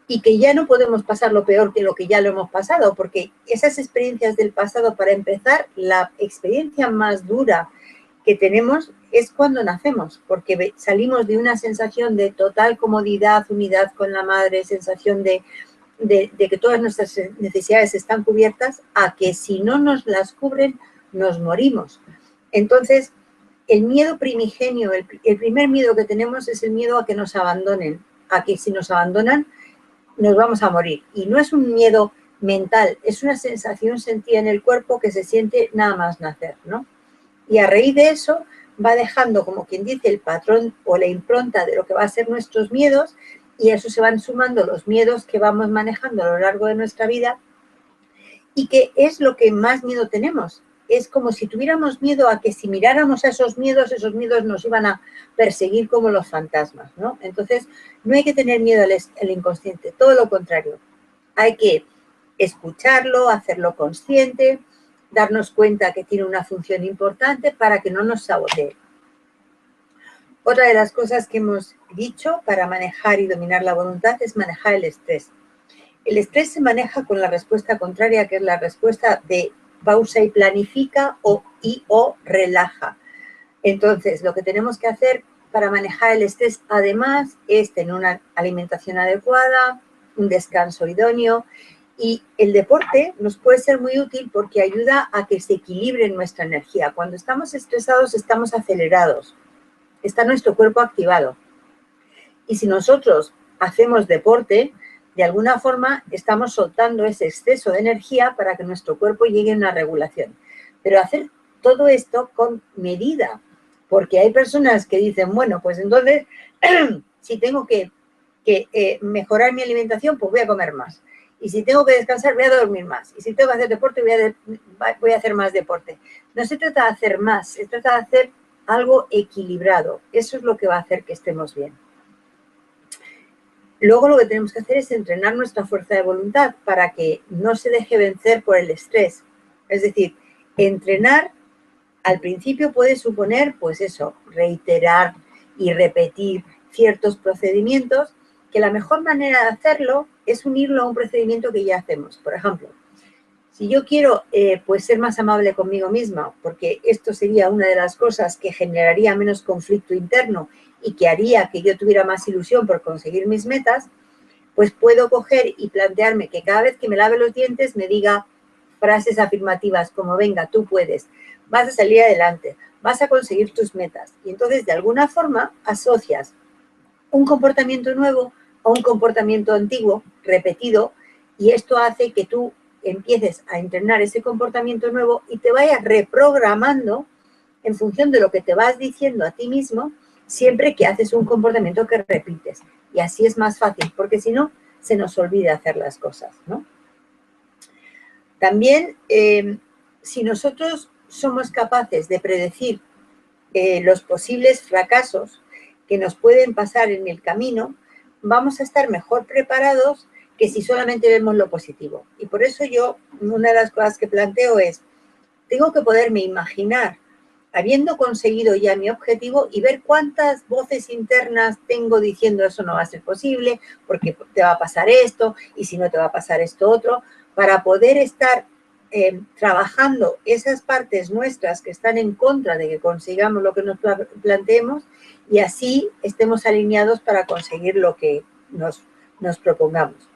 y que ya no podemos pasar lo peor que lo que ya lo hemos pasado, porque esas experiencias del pasado, para empezar, la experiencia más dura que tenemos es cuando nacemos, porque salimos de una sensación de total comodidad, unidad con la madre, sensación de que todas nuestras necesidades están cubiertas, a que si no nos las cubren, nos morimos. Entonces, el miedo primigenio, el primer miedo que tenemos es el miedo a que nos abandonen, a que si nos abandonan, nos vamos a morir. Y no es un miedo mental, es una sensación sentida en el cuerpo que se siente nada más nacer, ¿no? Y a raíz de eso va dejando, como quien dice, el patrón o la impronta de lo que va a ser nuestros miedos, y a eso se van sumando los miedos que vamos manejando a lo largo de nuestra vida, y que es lo que más miedo tenemos. Es como si tuviéramos miedo a que si miráramos a esos miedos nos iban a perseguir como los fantasmas, ¿no? Entonces, no hay que tener miedo al inconsciente, todo lo contrario. Hay que escucharlo, hacerlo consciente, darnos cuenta que tiene una función importante para que no nos sabotee. Otra de las cosas que hemos dicho para manejar y dominar la voluntad es manejar el estrés. El estrés se maneja con la respuesta contraria, que es la respuesta de pausa y planifica o relaja. Entonces, lo que tenemos que hacer para manejar el estrés, además, es tener una alimentación adecuada, un descanso idóneo, y el deporte nos puede ser muy útil porque ayuda a que se equilibre nuestra energía. Cuando estamos estresados, estamos acelerados, está nuestro cuerpo activado. Y si nosotros hacemos deporte, de alguna forma estamos soltando ese exceso de energía para que nuestro cuerpo llegue a una regulación. Pero hacer todo esto con medida, porque hay personas que dicen, bueno, pues entonces, si tengo que mejorar mi alimentación, pues voy a comer más. Y si tengo que descansar, voy a dormir más. Y si tengo que hacer deporte, voy a hacer más deporte. No se trata de hacer más, se trata de hacer algo equilibrado. Eso es lo que va a hacer que estemos bien. Luego lo que tenemos que hacer es entrenar nuestra fuerza de voluntad para que no se deje vencer por el estrés. Es decir, entrenar al principio puede suponer, pues eso, reiterar y repetir ciertos procedimientos, que la mejor manera de hacerlo es unirlo a un procedimiento que ya hacemos. Por ejemplo, si yo quiero pues ser más amable conmigo misma, porque esto sería una de las cosas que generaría menos conflicto interno y que haría que yo tuviera más ilusión por conseguir mis metas, pues puedo coger y plantearme que cada vez que me lave los dientes me diga frases afirmativas como venga, tú puedes, vas a salir adelante, vas a conseguir tus metas. Y entonces de alguna forma asocias un comportamiento nuevo a un comportamiento antiguo, repetido, y esto hace que tú empieces a entrenar ese comportamiento nuevo y te vayas reprogramando en función de lo que te vas diciendo a ti mismo siempre que haces un comportamiento que repites. Y así es más fácil, porque si no, se nos olvida hacer las cosas, ¿no? También, si nosotros somos capaces de predecir los posibles fracasos que nos pueden pasar en el camino, vamos a estar mejor preparados que si solamente vemos lo positivo. Y por eso yo, una de las cosas que planteo es, tengo que poderme imaginar habiendo conseguido ya mi objetivo y ver cuántas voces internas tengo diciendo eso no va a ser posible, porque te va a pasar esto, y si no te va a pasar esto otro, para poder estar trabajando esas partes nuestras que están en contra de que consigamos lo que nos planteemos y así estemos alineados para conseguir lo que nos propongamos.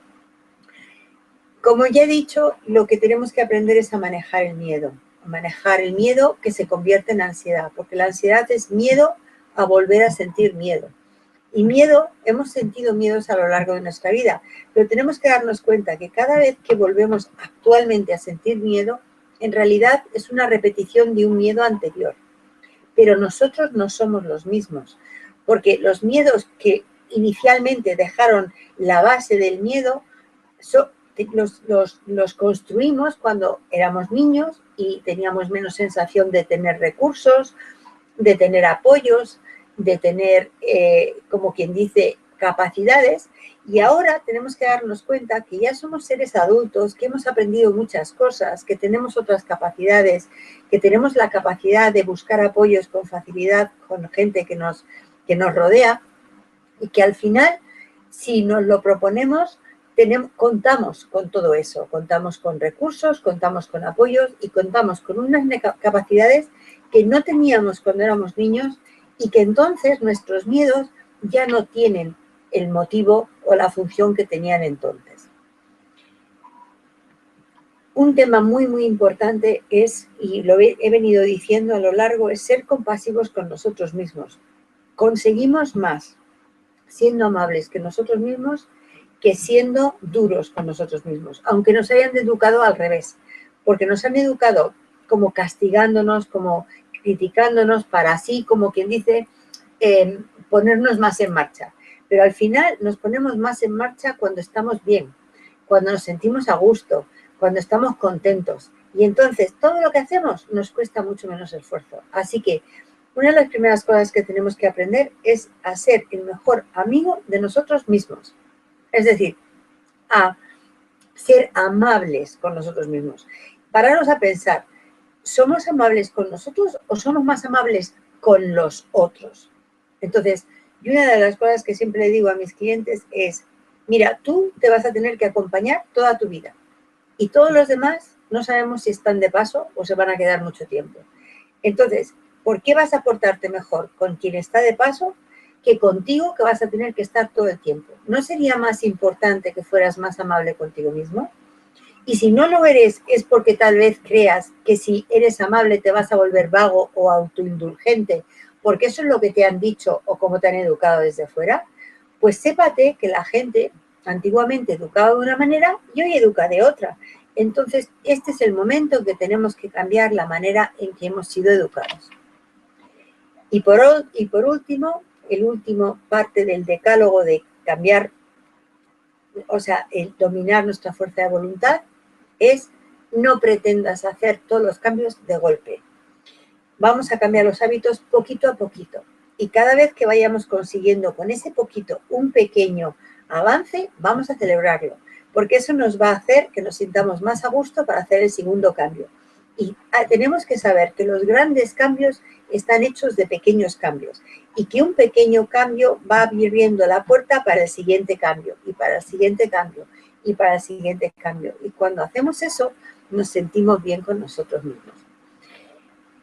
Como ya he dicho, lo que tenemos que aprender es a manejar el miedo que se convierte en ansiedad, porque la ansiedad es miedo a volver a sentir miedo. Y miedo, hemos sentido miedos a lo largo de nuestra vida, pero tenemos que darnos cuenta que cada vez que volvemos actualmente a sentir miedo, en realidad es una repetición de un miedo anterior. Pero nosotros no somos los mismos, porque los miedos que inicialmente dejaron la base del miedo los construimos cuando éramos niños y teníamos menos sensación de tener recursos, de tener apoyos, de tener, como quien dice, capacidades. Y ahora tenemos que darnos cuenta que ya somos seres adultos, que hemos aprendido muchas cosas, que tenemos otras capacidades, que tenemos la capacidad de buscar apoyos con facilidad con gente que nos rodea y que al final, si nos lo proponemos, contamos con todo eso, contamos con recursos, contamos con apoyos y contamos con unas capacidades que no teníamos cuando éramos niños y que entonces nuestros miedos ya no tienen el motivo o la función que tenían entonces. Un tema muy, muy importante es, y lo he venido diciendo a lo largo, es ser compasivos con nosotros mismos. Conseguimos más siendo amables que nosotros mismos que siendo duros con nosotros mismos, aunque nos hayan educado al revés, porque nos han educado como castigándonos, como criticándonos, para así, como quien dice, ponernos más en marcha. Pero al final nos ponemos más en marcha cuando estamos bien, cuando nos sentimos a gusto, cuando estamos contentos. Y entonces todo lo que hacemos nos cuesta mucho menos esfuerzo. Así que una de las primeras cosas que tenemos que aprender es a ser el mejor amigo de nosotros mismos. Es decir, a ser amables con nosotros mismos. Pararnos a pensar, ¿somos amables con nosotros o somos más amables con los otros? Entonces, y una de las cosas que siempre le digo a mis clientes es, mira, tú te vas a tener que acompañar toda tu vida y todos los demás no sabemos si están de paso o se van a quedar mucho tiempo. Entonces, ¿por qué vas a portarte mejor con quien está de paso que contigo, que vas a tener que estar todo el tiempo? ¿No sería más importante que fueras más amable contigo mismo? Y si no lo eres, es porque tal vez creas que si eres amable te vas a volver vago o autoindulgente, porque eso es lo que te han dicho o cómo te han educado desde fuera. Pues sépate que la gente antiguamente educaba de una manera y hoy educa de otra. Entonces, este es el momento en que tenemos que cambiar la manera en que hemos sido educados. Y por último, el último parte del decálogo de cambiar, o sea, el dominar nuestra fuerza de voluntad, es no pretendas hacer todos los cambios de golpe. Vamos a cambiar los hábitos poquito a poquito. Y cada vez que vayamos consiguiendo con ese poquito un pequeño avance, vamos a celebrarlo, porque eso nos va a hacer que nos sintamos más a gusto para hacer el segundo cambio. Y tenemos que saber que los grandes cambios están hechos de pequeños cambios y que un pequeño cambio va abriendo la puerta para el siguiente cambio y para el siguiente cambio y para el siguiente cambio. Y cuando hacemos eso, nos sentimos bien con nosotros mismos.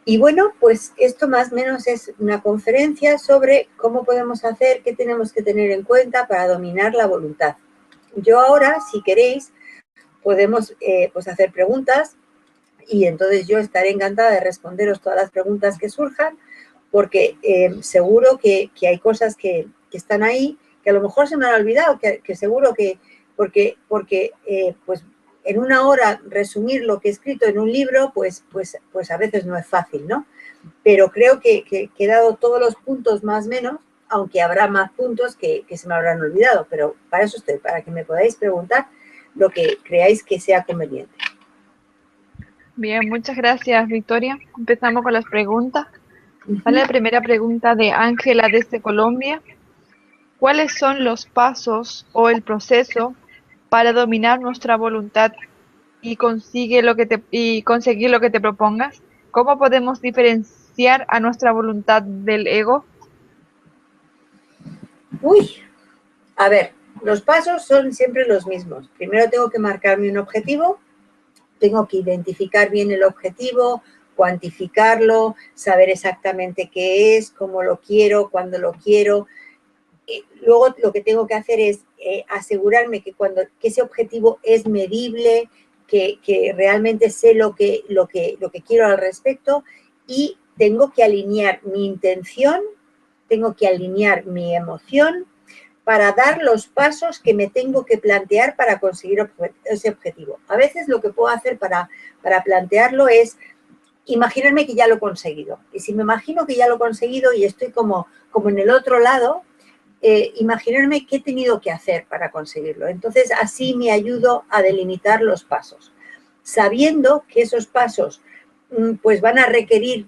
Y bueno, pues esto más o menos es una conferencia sobre cómo podemos hacer, qué tenemos que tener en cuenta para dominar la voluntad. Yo ahora, si queréis, podemos pues hacer preguntas y entonces yo estaré encantada de responderos todas las preguntas que surjan, porque seguro que hay cosas que están ahí, que a lo mejor se me han olvidado, que seguro que, porque pues en una hora resumir lo que he escrito en un libro, pues a veces no es fácil, ¿no? Pero creo que he dado todos los puntos más o menos, aunque habrá más puntos que se me habrán olvidado, pero para eso estoy, para que me podáis preguntar lo que creáis que sea conveniente.
Bien, muchas gracias, Victoria. Empezamos con las preguntas. Vale, la primera pregunta de Ángela desde Colombia. ¿Cuáles son los pasos o el proceso para dominar nuestra voluntad y conseguir lo que te propongas? ¿Cómo podemos diferenciar a nuestra voluntad del ego?
Uy, a ver, los pasos son siempre los mismos. Primero tengo que marcarme un objetivo, tengo que identificar bien el objetivo, cuantificarlo, saber exactamente qué es, cómo lo quiero, cuándo lo quiero. Luego lo que tengo que hacer es asegurarme que ese objetivo es medible, que realmente sé lo que quiero al respecto, y tengo que alinear mi intención, tengo que alinear mi emoción para dar los pasos que me tengo que plantear para conseguir ese objetivo. A veces lo que puedo hacer para plantearlo es imaginarme que ya lo he conseguido. Y si me imagino que ya lo he conseguido y estoy como en el otro lado, imaginarme qué he tenido que hacer para conseguirlo. Entonces, así me ayudo a delimitar los pasos, sabiendo que esos pasos pues van a requerir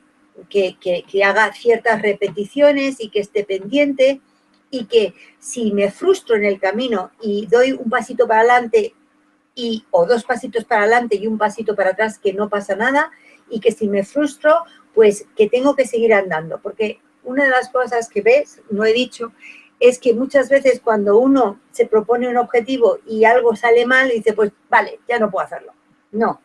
que haga ciertas repeticiones y que esté pendiente, y que si me frustro en el camino y doy un pasito para adelante o dos pasitos para adelante y un pasito para atrás, que no pasa nada, y que si me frustro, pues que tengo que seguir andando. Porque una de las cosas que ves, no he dicho, es que muchas veces cuando uno se propone un objetivo y algo sale mal, dice, pues vale, ya no puedo hacerlo. No,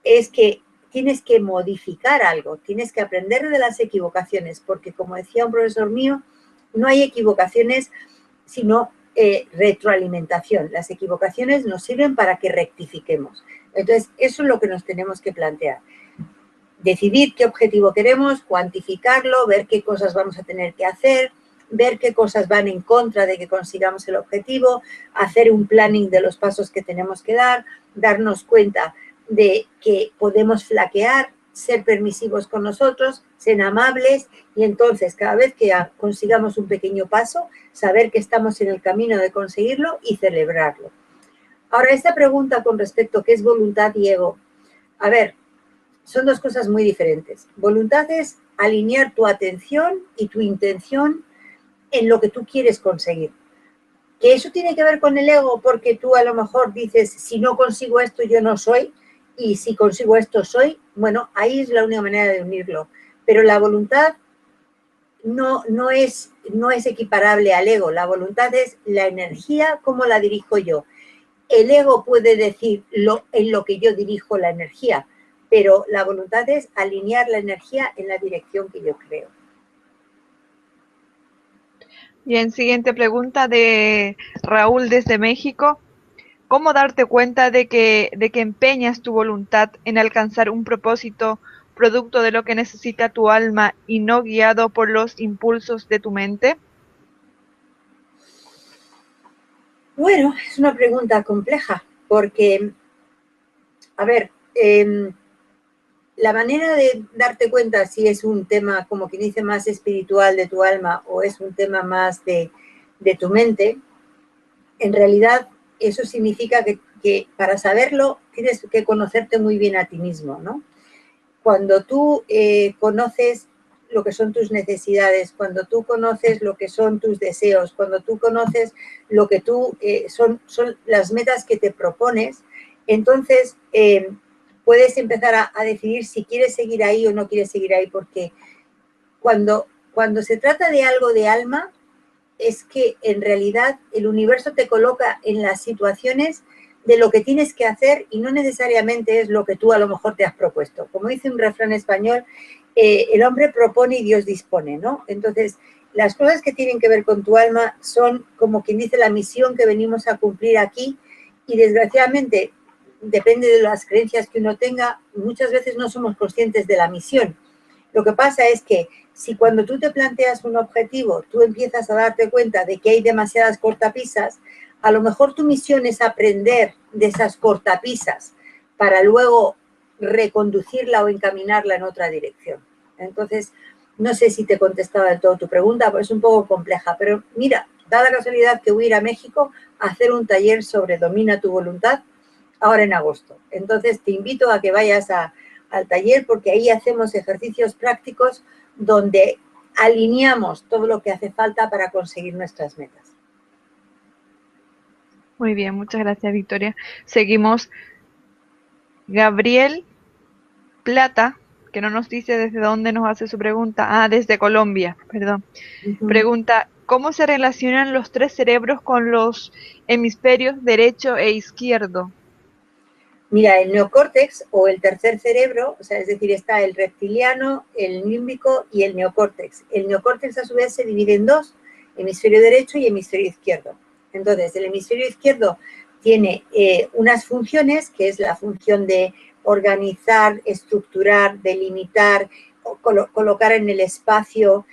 es que tienes que modificar algo, tienes que aprender de las equivocaciones, porque como decía un profesor mío, no hay equivocaciones, sino retroalimentación. Las equivocaciones nos sirven para que rectifiquemos. Entonces, eso es lo que nos tenemos que plantear. Decidir qué objetivo queremos, cuantificarlo, ver qué cosas vamos a tener que hacer, ver qué cosas van en contra de que consigamos el objetivo, hacer un planning de los pasos que tenemos que dar, darnos cuenta de que podemos flaquear, ser permisivos con nosotros, ser amables, y entonces cada vez que consigamos un pequeño paso, saber que estamos en el camino de conseguirlo y celebrarlo. Ahora, esta pregunta con respecto a qué es voluntad y ego. A ver, son dos cosas muy diferentes. Voluntad es alinear tu atención y tu intención en lo que tú quieres conseguir. Que eso tiene que ver con el ego, porque tú a lo mejor dices, si no consigo esto, yo no soy, y si consigo esto, soy. Bueno, ahí es la única manera de unirlo. Pero la voluntad no es equiparable al ego. La voluntad es la energía, cómo la dirijo yo. El ego puede decir en lo que yo dirijo la energía, pero la voluntad es alinear la energía en la dirección que yo creo.
Bien, siguiente pregunta de Raúl desde México. ¿Cómo darte cuenta de que empeñas tu voluntad en alcanzar un propósito producto de lo que necesita tu alma y no guiado por los impulsos de tu mente?
Bueno, es una pregunta compleja, porque, a ver, la manera de darte cuenta si es un tema, como quien dice, más espiritual de tu alma o es un tema más de tu mente, en realidad eso significa que para saberlo tienes que conocerte muy bien a ti mismo, ¿no? Cuando tú conoces lo que son tus necesidades, cuando tú conoces lo que son tus deseos, cuando tú conoces lo que son las metas que te propones, entonces puedes empezar a decidir si quieres seguir ahí o no quieres seguir ahí, porque cuando se trata de algo de alma, es que en realidad el universo te coloca en las situaciones de lo que tienes que hacer y no necesariamente es lo que tú a lo mejor te has propuesto. Como dice un refrán español, el hombre propone y Dios dispone, ¿no? Entonces, las cosas que tienen que ver con tu alma son, como quien dice, la misión que venimos a cumplir aquí y desgraciadamente, depende de las creencias que uno tenga, muchas veces no somos conscientes de la misión. Lo que pasa es que si cuando tú te planteas un objetivo, tú empiezas a darte cuenta de que hay demasiadas cortapisas, a lo mejor tu misión es aprender de esas cortapisas para luego reconducirla o encaminarla en otra dirección. Entonces, no sé si te he contestado del todo tu pregunta, porque es un poco compleja, pero mira, da la casualidad que voy a ir a México a hacer un taller sobre Domina tu voluntad ahora en agosto. Entonces, te invito a que vayas al taller porque ahí hacemos ejercicios prácticos donde alineamos todo lo que hace falta para conseguir nuestras metas.
Muy bien, muchas gracias, Victoria. Seguimos. Gabriel Plata, que no nos dice desde dónde nos hace su pregunta. Ah, desde Colombia, perdón. Pregunta, ¿cómo se relacionan los tres cerebros con los hemisferios derecho e izquierdo?
Mira, el neocórtex o el tercer cerebro, o sea, es decir, está el reptiliano, el límbico y el neocórtex. El neocórtex a su vez se divide en dos, hemisferio derecho y hemisferio izquierdo. Entonces, el hemisferio izquierdo tiene unas funciones, que es la función de organizar, estructurar, delimitar, colocar en el espacio,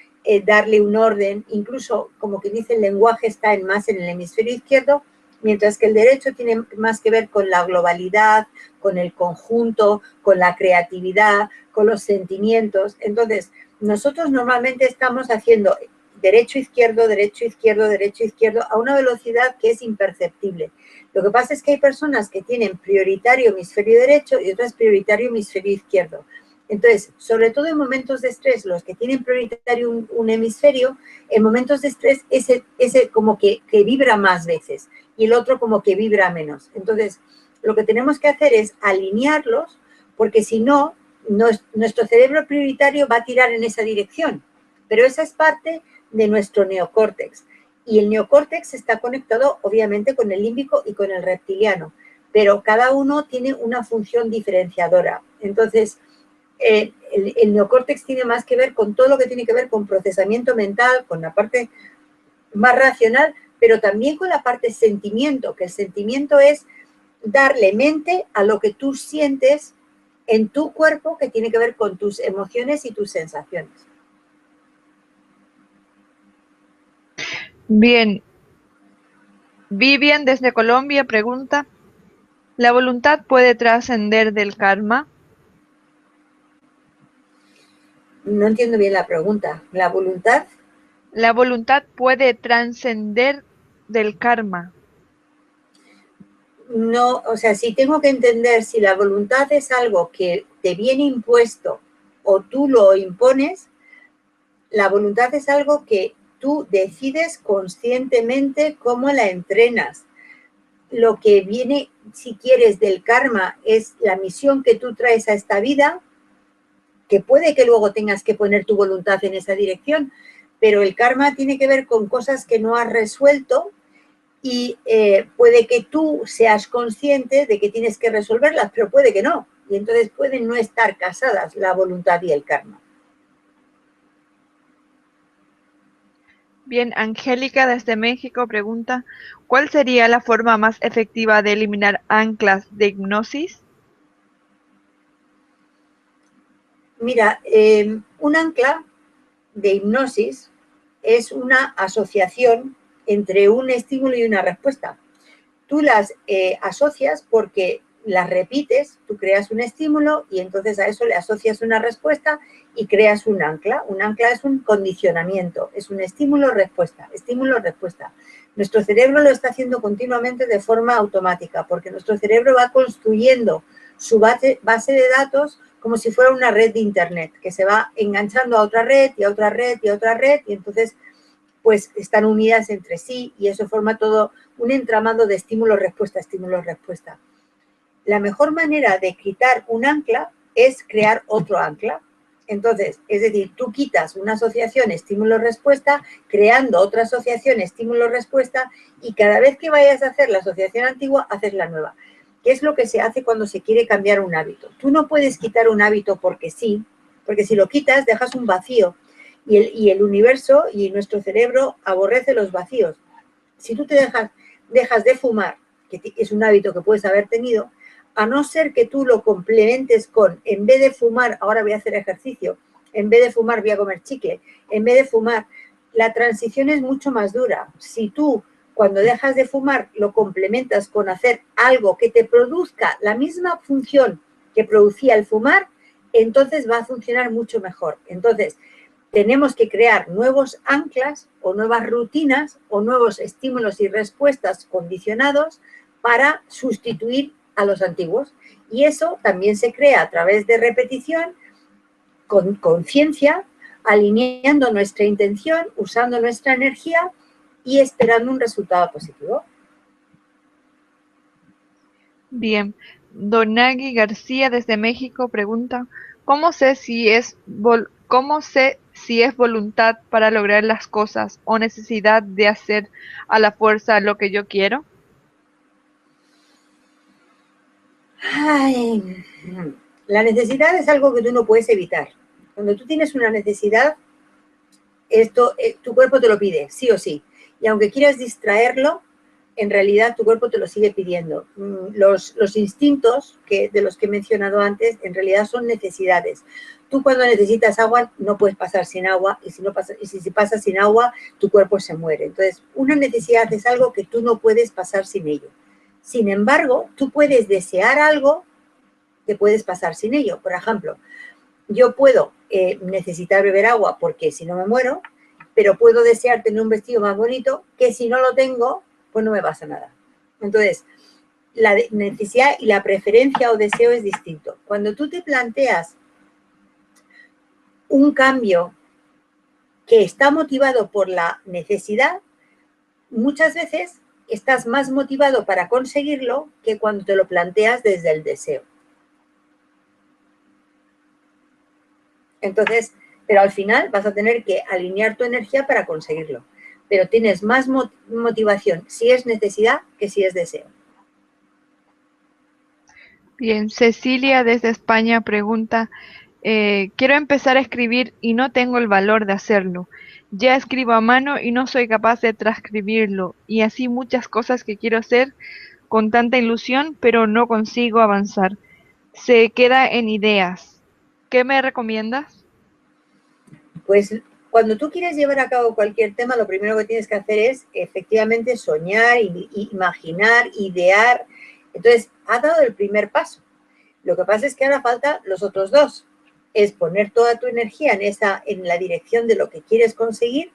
darle un orden, incluso, como quien dice, el lenguaje está más en el hemisferio izquierdo, mientras que el derecho tiene más que ver con la globalidad, con el conjunto, con la creatividad, con los sentimientos. Entonces, nosotros normalmente estamos haciendo derecho, izquierdo, derecho, izquierdo, derecho, izquierdo, a una velocidad que es imperceptible. Lo que pasa es que hay personas que tienen prioritario hemisferio derecho y otras prioritario hemisferio izquierdo. Entonces, sobre todo en momentos de estrés, los que tienen prioritario un hemisferio, en momentos de estrés ese como que vibra más veces y el otro como que vibra menos. Entonces, lo que tenemos que hacer es alinearlos, porque si no, nuestro cerebro prioritario va a tirar en esa dirección. Pero esa es parte de nuestro neocórtex. Y el neocórtex está conectado, obviamente, con el límbico y con el reptiliano. Pero cada uno tiene una función diferenciadora. Entonces, el neocórtex tiene más que ver con todo lo que tiene que ver con procesamiento mental, con la parte más racional, pero también con la parte sentimiento, que el sentimiento es darle mente a lo que tú sientes en tu cuerpo, que tiene que ver con tus emociones y tus sensaciones.
Bien. Vivian desde Colombia pregunta, ¿la voluntad puede trascender del karma?
No entiendo bien la pregunta. ¿La voluntad?
La voluntad puede trascender del karma.
No, o sea, si tengo que entender si la voluntad es algo que te viene impuesto o tú lo impones, la voluntad es algo que tú decides conscientemente cómo la entrenas. Lo que viene, si quieres, del karma es la misión que tú traes a esta vida, que puede que luego tengas que poner tu voluntad en esa dirección, pero el karma tiene que ver con cosas que no has resuelto y puede que tú seas consciente de que tienes que resolverlas, pero puede que no. Y entonces pueden no estar casadas la voluntad y el karma.
Bien, Angélica desde México pregunta, ¿cuál sería la forma más efectiva de eliminar anclas de hipnosis?
Mira, un ancla de hipnosis es una asociación entre un estímulo y una respuesta. Tú las asocias porque las repites, tú creas un estímulo y entonces a eso le asocias una respuesta y creas un ancla. Un ancla es un condicionamiento, es un estímulo-respuesta, estímulo-respuesta. Nuestro cerebro lo está haciendo continuamente de forma automática porque nuestro cerebro va construyendo su base de datos como si fuera una red de internet, que se va enganchando a otra red y a otra red y a otra red, y entonces pues están unidas entre sí y eso forma todo un entramado de estímulo-respuesta, estímulo-respuesta. La mejor manera de quitar un ancla es crear otro ancla. Entonces, es decir, tú quitas una asociación estímulo-respuesta, creando otra asociación estímulo-respuesta, y cada vez que vayas a hacer la asociación antigua, haces la nueva. ¿Qué es lo que se hace cuando se quiere cambiar un hábito? Tú no puedes quitar un hábito porque sí, porque si lo quitas, dejas un vacío. Y el universo y nuestro cerebro aborrece los vacíos. Si tú te dejas de fumar, que es un hábito que puedes haber tenido, a no ser que tú lo complementes con, en vez de fumar, ahora voy a hacer ejercicio, en vez de fumar voy a comer chicle, en vez de fumar, la transición es mucho más dura. Si tú, cuando dejas de fumar, lo complementas con hacer algo que te produzca la misma función que producía el fumar, entonces va a funcionar mucho mejor. Entonces, tenemos que crear nuevos anclas o nuevas rutinas o nuevos estímulos y respuestas condicionados para sustituir a los antiguos. Y eso también se crea a través de repetición, con conciencia, alineando nuestra intención, usando nuestra energía y esperando un resultado positivo.
Bien, Don Nagui García desde México pregunta, ¿cómo sé si es voluntad para lograr las cosas o necesidad de hacer a la fuerza lo que yo quiero?
Ay, la necesidad es algo que tú no puedes evitar. Cuando tú tienes una necesidad, tu cuerpo te lo pide, sí o sí. Y aunque quieras distraerlo, en realidad tu cuerpo te lo sigue pidiendo. Los instintos de los que he mencionado antes, en realidad son necesidades. Tú cuando necesitas agua no puedes pasar sin agua y si pasas sin agua, tu cuerpo se muere. Entonces, una necesidad es algo que tú no puedes pasar sin ello. Sin embargo, tú puedes desear algo que puedes pasar sin ello. Por ejemplo, yo puedo necesitar beber agua porque si no me muero, pero puedo desear tener un vestido más bonito que si no lo tengo, pues no me pasa nada. Entonces, la necesidad y la preferencia o deseo es distinto. Cuando tú te planteas un cambio que está motivado por la necesidad, muchas veces estás más motivado para conseguirlo que cuando te lo planteas desde el deseo. Entonces, pero al final vas a tener que alinear tu energía para conseguirlo. Pero tienes más motivación si es necesidad que si es deseo.
Bien, Cecilia desde España pregunta, quiero empezar a escribir y no tengo el valor de hacerlo. Ya escribo a mano y no soy capaz de transcribirlo. Y así muchas cosas que quiero hacer con tanta ilusión, pero no consigo avanzar. Se queda en ideas. ¿Qué me recomiendas?
Pues cuando tú quieres llevar a cabo cualquier tema, lo primero que tienes que hacer es efectivamente soñar, imaginar, idear. Entonces, has dado el primer paso. Lo que pasa es que ahora faltan los otros dos. Es poner toda tu energía en la dirección de lo que quieres conseguir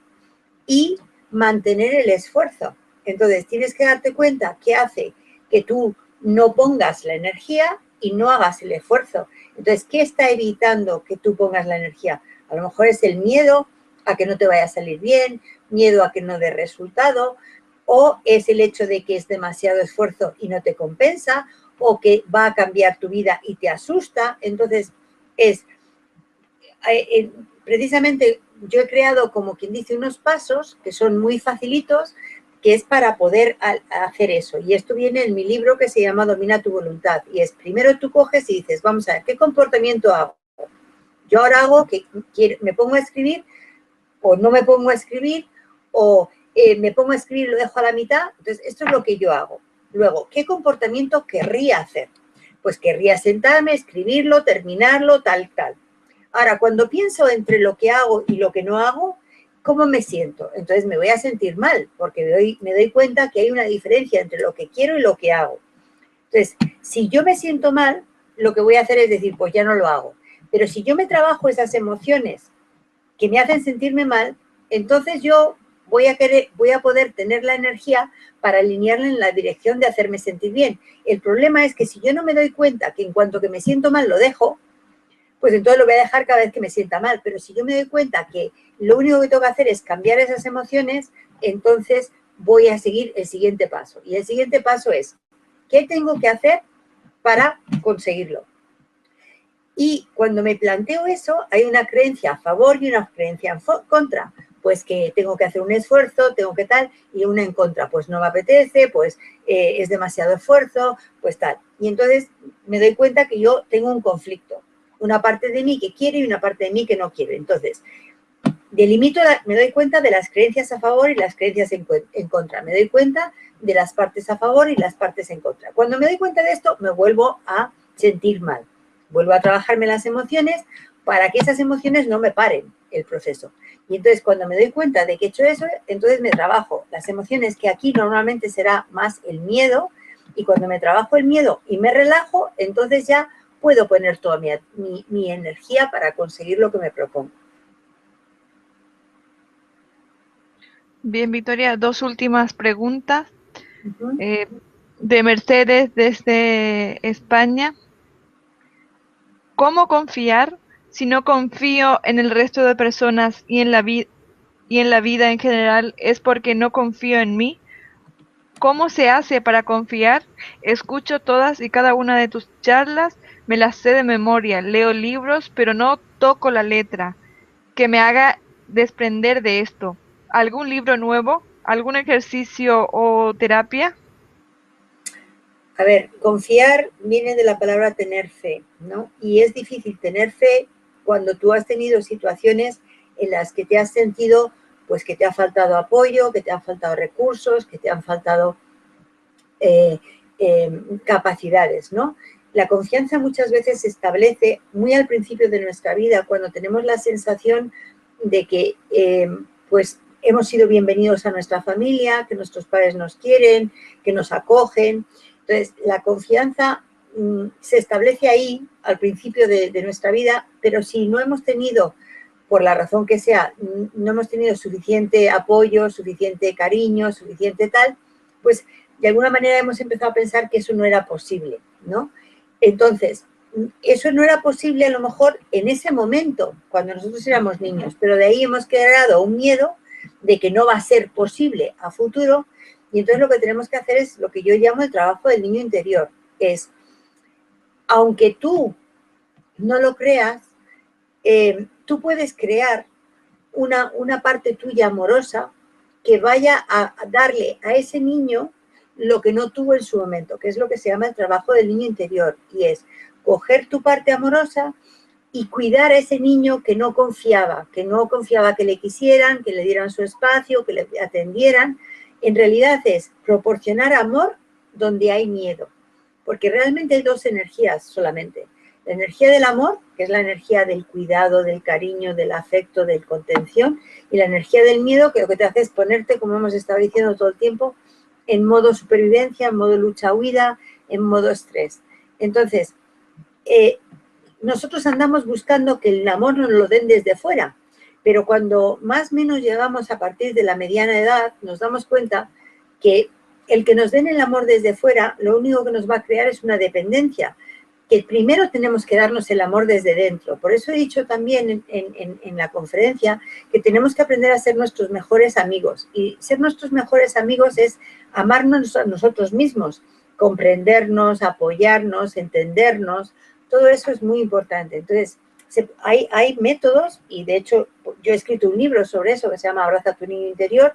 y mantener el esfuerzo. Entonces, tienes que darte cuenta qué hace que tú no pongas la energía y no hagas el esfuerzo. Entonces, ¿qué está evitando que tú pongas la energía? A lo mejor es el miedo a que no te vaya a salir bien, miedo a que no dé resultado, o es el hecho de que es demasiado esfuerzo y no te compensa, o que va a cambiar tu vida y te asusta. Entonces, precisamente yo he creado, como quien dice, unos pasos que son muy facilitos, que es para poder hacer eso. Y esto viene en mi libro que se llama Domina tu voluntad. Y es, primero tú coges y dices, vamos a ver, ¿qué comportamiento hago? Yo ahora hago que me pongo a escribir, o no me pongo a escribir, o me pongo a escribir y lo dejo a la mitad. Entonces, esto es lo que yo hago. Luego, ¿qué comportamiento querría hacer? Pues querría sentarme, escribirlo, terminarlo, tal. Ahora, cuando pienso entre lo que hago y lo que no hago, ¿cómo me siento? Entonces me voy a sentir mal, porque me doy cuenta que hay una diferencia entre lo que quiero y lo que hago. Entonces, si yo me siento mal, lo que voy a hacer es decir, pues ya no lo hago. Pero si yo me trabajo esas emociones que me hacen sentirme mal, entonces yo voy a poder tener la energía para alinearla en la dirección de hacerme sentir bien. El problema es que si yo no me doy cuenta que en cuanto que me siento mal lo dejo, pues entonces lo voy a dejar cada vez que me sienta mal. Pero si yo me doy cuenta que lo único que tengo que hacer es cambiar esas emociones, entonces voy a seguir el siguiente paso. Y el siguiente paso es, ¿qué tengo que hacer para conseguirlo? Y cuando me planteo eso, hay una creencia a favor y una creencia en contra. Pues que tengo que hacer un esfuerzo, tengo que tal, y una en contra, pues no me apetece, pues es demasiado esfuerzo, pues tal. Y entonces me doy cuenta que yo tengo un conflicto. Una parte de mí que quiere y una parte de mí que no quiere. Entonces, delimito, me doy cuenta de las creencias a favor y las creencias en contra. Me doy cuenta de las partes a favor y las partes en contra. Cuando me doy cuenta de esto, me vuelvo a sentir mal. Vuelvo a trabajarme las emociones para que esas emociones no me paren el proceso. Y entonces, cuando me doy cuenta de que he hecho eso, entonces me trabajo las emociones, que aquí normalmente será más el miedo, y cuando me trabajo el miedo y me relajo, entonces ya puedo poner toda mi energía para conseguir lo que me propongo.
Bien, Victoria, dos últimas preguntas. De Mercedes desde España. ¿Cómo confiar si no confío en el resto de personas y en la vida en general? ¿Es porque no confío en mí? ¿Cómo se hace para confiar? Escucho todas y cada una de tus charlas, me las sé de memoria, leo libros, pero no toco la letra que me haga desprender de esto. ¿Algún libro nuevo? ¿Algún ejercicio o terapia?
A ver, confiar viene de la palabra tener fe, ¿no? Y es difícil tener fe cuando tú has tenido situaciones en las que te has sentido, pues, que te ha faltado apoyo, que te han faltado recursos, que te han faltado capacidades, ¿no? La confianza muchas veces se establece muy al principio de nuestra vida, cuando tenemos la sensación de que, pues, hemos sido bienvenidos a nuestra familia, que nuestros padres nos quieren, que nos acogen. Entonces, la confianza se establece ahí, al principio de nuestra vida, pero si no hemos tenido, por la razón que sea, no hemos tenido suficiente apoyo, suficiente cariño, suficiente tal, pues de alguna manera hemos empezado a pensar que eso no era posible, ¿no? Entonces, eso no era posible a lo mejor en ese momento, cuando nosotros éramos niños, pero de ahí hemos creado un miedo de que no va a ser posible a futuro. Y entonces lo que tenemos que hacer es lo que yo llamo el trabajo del niño interior, es, aunque tú no lo creas, tú puedes crear una parte tuya amorosa que vaya a darle a ese niño lo que no tuvo en su momento, que es lo que se llama el trabajo del niño interior, y es coger tu parte amorosa y cuidar a ese niño que no confiaba que le quisieran, que le dieran su espacio, que le atendieran. En realidad es proporcionar amor donde hay miedo, porque realmente hay dos energías solamente. La energía del amor, que es la energía del cuidado, del cariño, del afecto, del contención, y la energía del miedo, que lo que te hace es ponerte, como hemos estado diciendo todo el tiempo, en modo supervivencia, en modo lucha-huida, en modo estrés. Entonces, nosotros andamos buscando que el amor nos lo den desde fuera, pero cuando más o menos llegamos a partir de la mediana edad, nos damos cuenta que el que nos den el amor desde fuera, lo único que nos va a crear es una dependencia, que primero tenemos que darnos el amor desde dentro. Por eso he dicho también en la conferencia que tenemos que aprender a ser nuestros mejores amigos. Y ser nuestros mejores amigos es amarnos a nosotros mismos, comprendernos, apoyarnos, entendernos. Todo eso es muy importante. Entonces, hay métodos, y de hecho yo he escrito un libro sobre eso que se llama Abraza tu niño interior,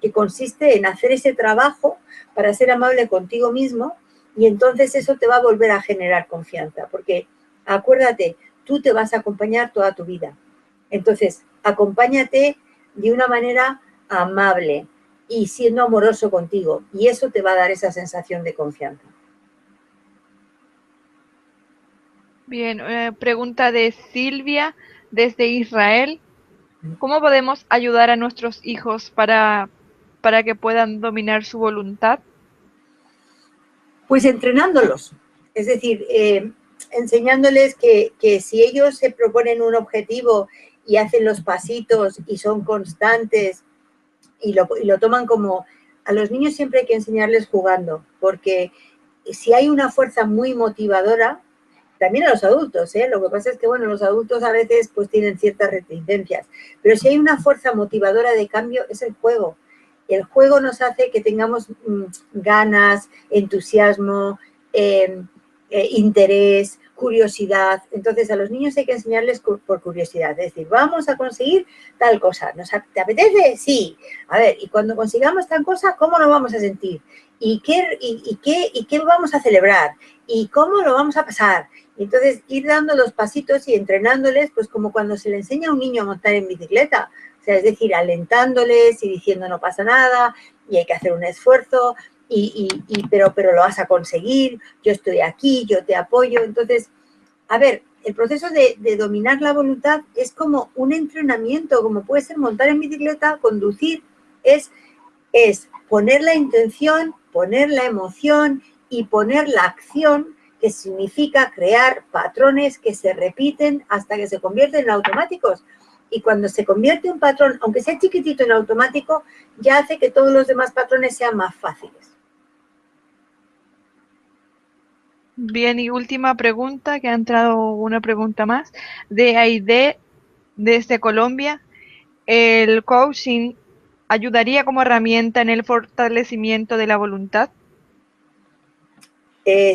que consiste en hacer ese trabajo para ser amable contigo mismo, y entonces eso te va a volver a generar confianza, porque acuérdate, tú te vas a acompañar toda tu vida. Entonces, acompáñate de una manera amable y siendo amoroso contigo, y eso te va a dar esa sensación de confianza.
Bien, pregunta de Silvia desde Israel. ¿Cómo podemos ayudar a nuestros hijos para que puedan dominar su voluntad?
Pues entrenándolos, es decir, enseñándoles que si ellos se proponen un objetivo y hacen los pasitos y son constantes y lo toman como... A los niños siempre hay que enseñarles jugando, porque si hay una fuerza muy motivadora, También a los adultos, ¿eh? Lo que pasa es que, bueno, los adultos a veces pues tienen ciertas reticencias, pero si hay una fuerza motivadora de cambio es el juego. Y el juego nos hace que tengamos ganas, entusiasmo, interés, curiosidad. Entonces, a los niños hay que enseñarles por curiosidad, es decir, vamos a conseguir tal cosa. ¿Te apetece? Sí. A ver, y cuando consigamos tal cosa, ¿cómo nos vamos a sentir? ¿Y qué vamos a celebrar? ¿Y cómo lo vamos a pasar? Entonces, ir dando los pasitos y entrenándoles, pues como cuando se le enseña a un niño a montar en bicicleta. O sea, es decir, alentándoles y diciendo no pasa nada y hay que hacer un esfuerzo, pero lo vas a conseguir, yo estoy aquí, yo te apoyo. Entonces, a ver, el proceso de dominar la voluntad es como un entrenamiento, como puede ser montar en bicicleta, conducir, es poner la intención, poner la emoción y poner la acción, que significa crear patrones que se repiten hasta que se convierten en automáticos. Y cuando se convierte un patrón, aunque sea chiquitito en automático, ya hace que todos los demás patrones sean más fáciles.
Bien, y última pregunta, que ha entrado una pregunta más, de Aide desde Colombia. ¿El coaching ayudaría como herramienta en el fortalecimiento de la voluntad?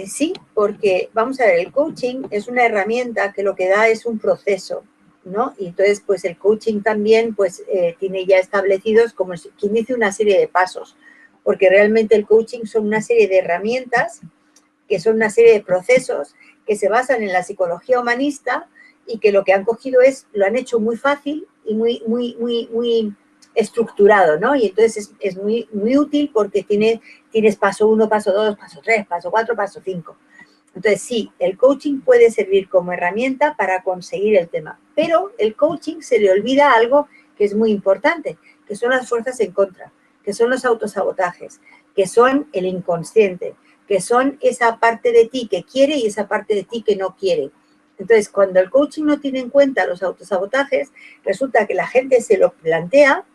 Sí, porque vamos a ver, el coaching es una herramienta que lo que da es un proceso, ¿no? Y entonces, pues el coaching también, pues tiene ya establecidos, como quien dice, una serie de pasos, porque realmente el coaching son una serie de herramientas, que son una serie de procesos que se basan en la psicología humanista y que lo que han cogido lo han hecho muy fácil y muy estructurado, ¿no? Y entonces es muy útil porque tienes paso 1, paso 2, paso 3, paso 4, paso 5. Entonces, sí, el coaching puede servir como herramienta para conseguir el tema, pero el coaching se le olvida algo que es muy importante, que son las fuerzas en contra, que son los autosabotajes, que son el inconsciente, que son esa parte de ti que quiere y esa parte de ti que no quiere. Entonces, cuando el coaching no tiene en cuenta los autosabotajes, resulta que la gente se lo plantea,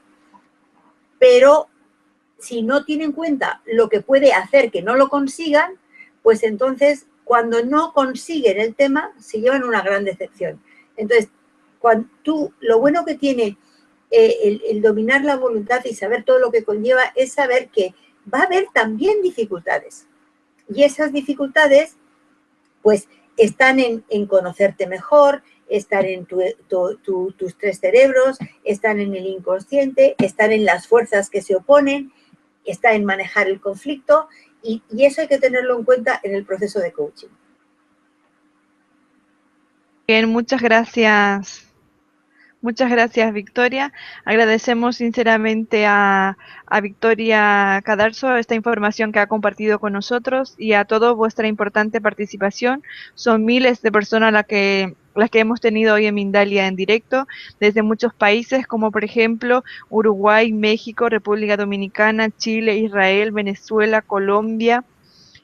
pero si no tiene en cuenta lo que puede hacer que no lo consigan, pues entonces cuando no consiguen el tema se llevan una gran decepción. Entonces, lo bueno que tiene el dominar la voluntad y saber todo lo que conlleva es saber que va a haber también dificultades. Y esas dificultades, pues, están en conocerte mejor, están en tus 3 cerebros, están en el inconsciente, están en las fuerzas que se oponen, está en manejar el conflicto y eso hay que tenerlo en cuenta en el proceso de coaching.
Bien, muchas gracias. Muchas gracias, Victoria. Agradecemos sinceramente a Victoria Cadarzo esta información que ha compartido con nosotros y a toda vuestra importante participación. Son miles de personas las que hemos tenido hoy en Mindalia en directo, desde muchos países como por ejemplo Uruguay, México, República Dominicana, Chile, Israel, Venezuela, Colombia,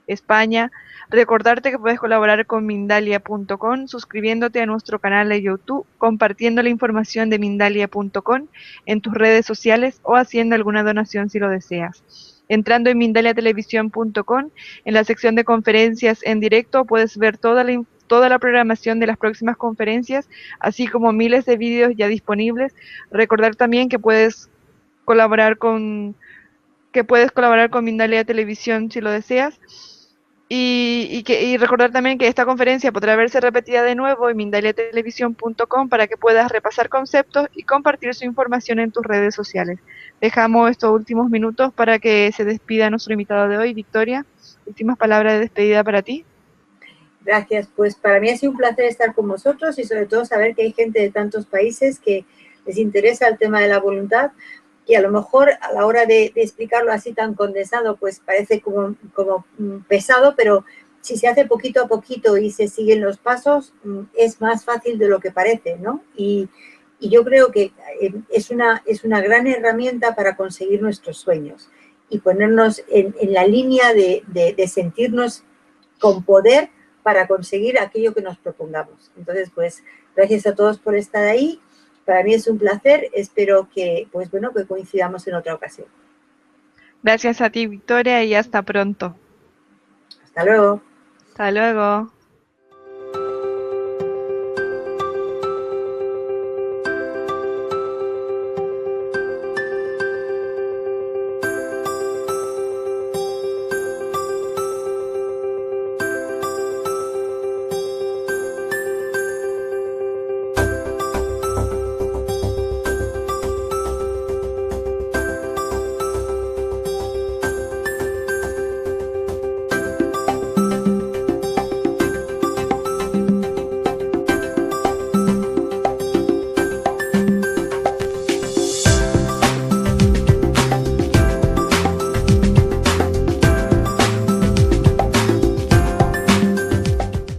España. Recordarte que puedes colaborar con Mindalia.com suscribiéndote a nuestro canal de YouTube, compartiendo la información de Mindalia.com en tus redes sociales o haciendo alguna donación si lo deseas. Entrando en MindaliaTelevisión.com, en la sección de conferencias en directo puedes ver toda la programación de las próximas conferencias, así como miles de vídeos ya disponibles. Recordar también que puedes colaborar con Mindalia Televisión si lo deseas. Y recordar también que esta conferencia podrá verse repetida de nuevo en mindaliatelevisión.com para que puedas repasar conceptos y compartir su información en tus redes sociales. Dejamos estos últimos minutos para que se despida nuestro invitado de hoy, Victoria. Últimas palabras de despedida para ti.
Gracias, pues para mí ha sido un placer estar con vosotros y sobre todo saber que hay gente de tantos países que les interesa el tema de la voluntad y a lo mejor a la hora de explicarlo así tan condensado, pues parece como pesado, pero si se hace poquito a poquito y se siguen los pasos, es más fácil de lo que parece, ¿no? Y yo creo que es una gran herramienta para conseguir nuestros sueños y ponernos en la línea de sentirnos con poder para conseguir aquello que nos propongamos. Entonces, pues, gracias a todos por estar ahí. Para mí es un placer, espero que, pues bueno, que coincidamos en otra ocasión.
Gracias a ti, Victoria, y hasta pronto.
Hasta luego.
Hasta luego.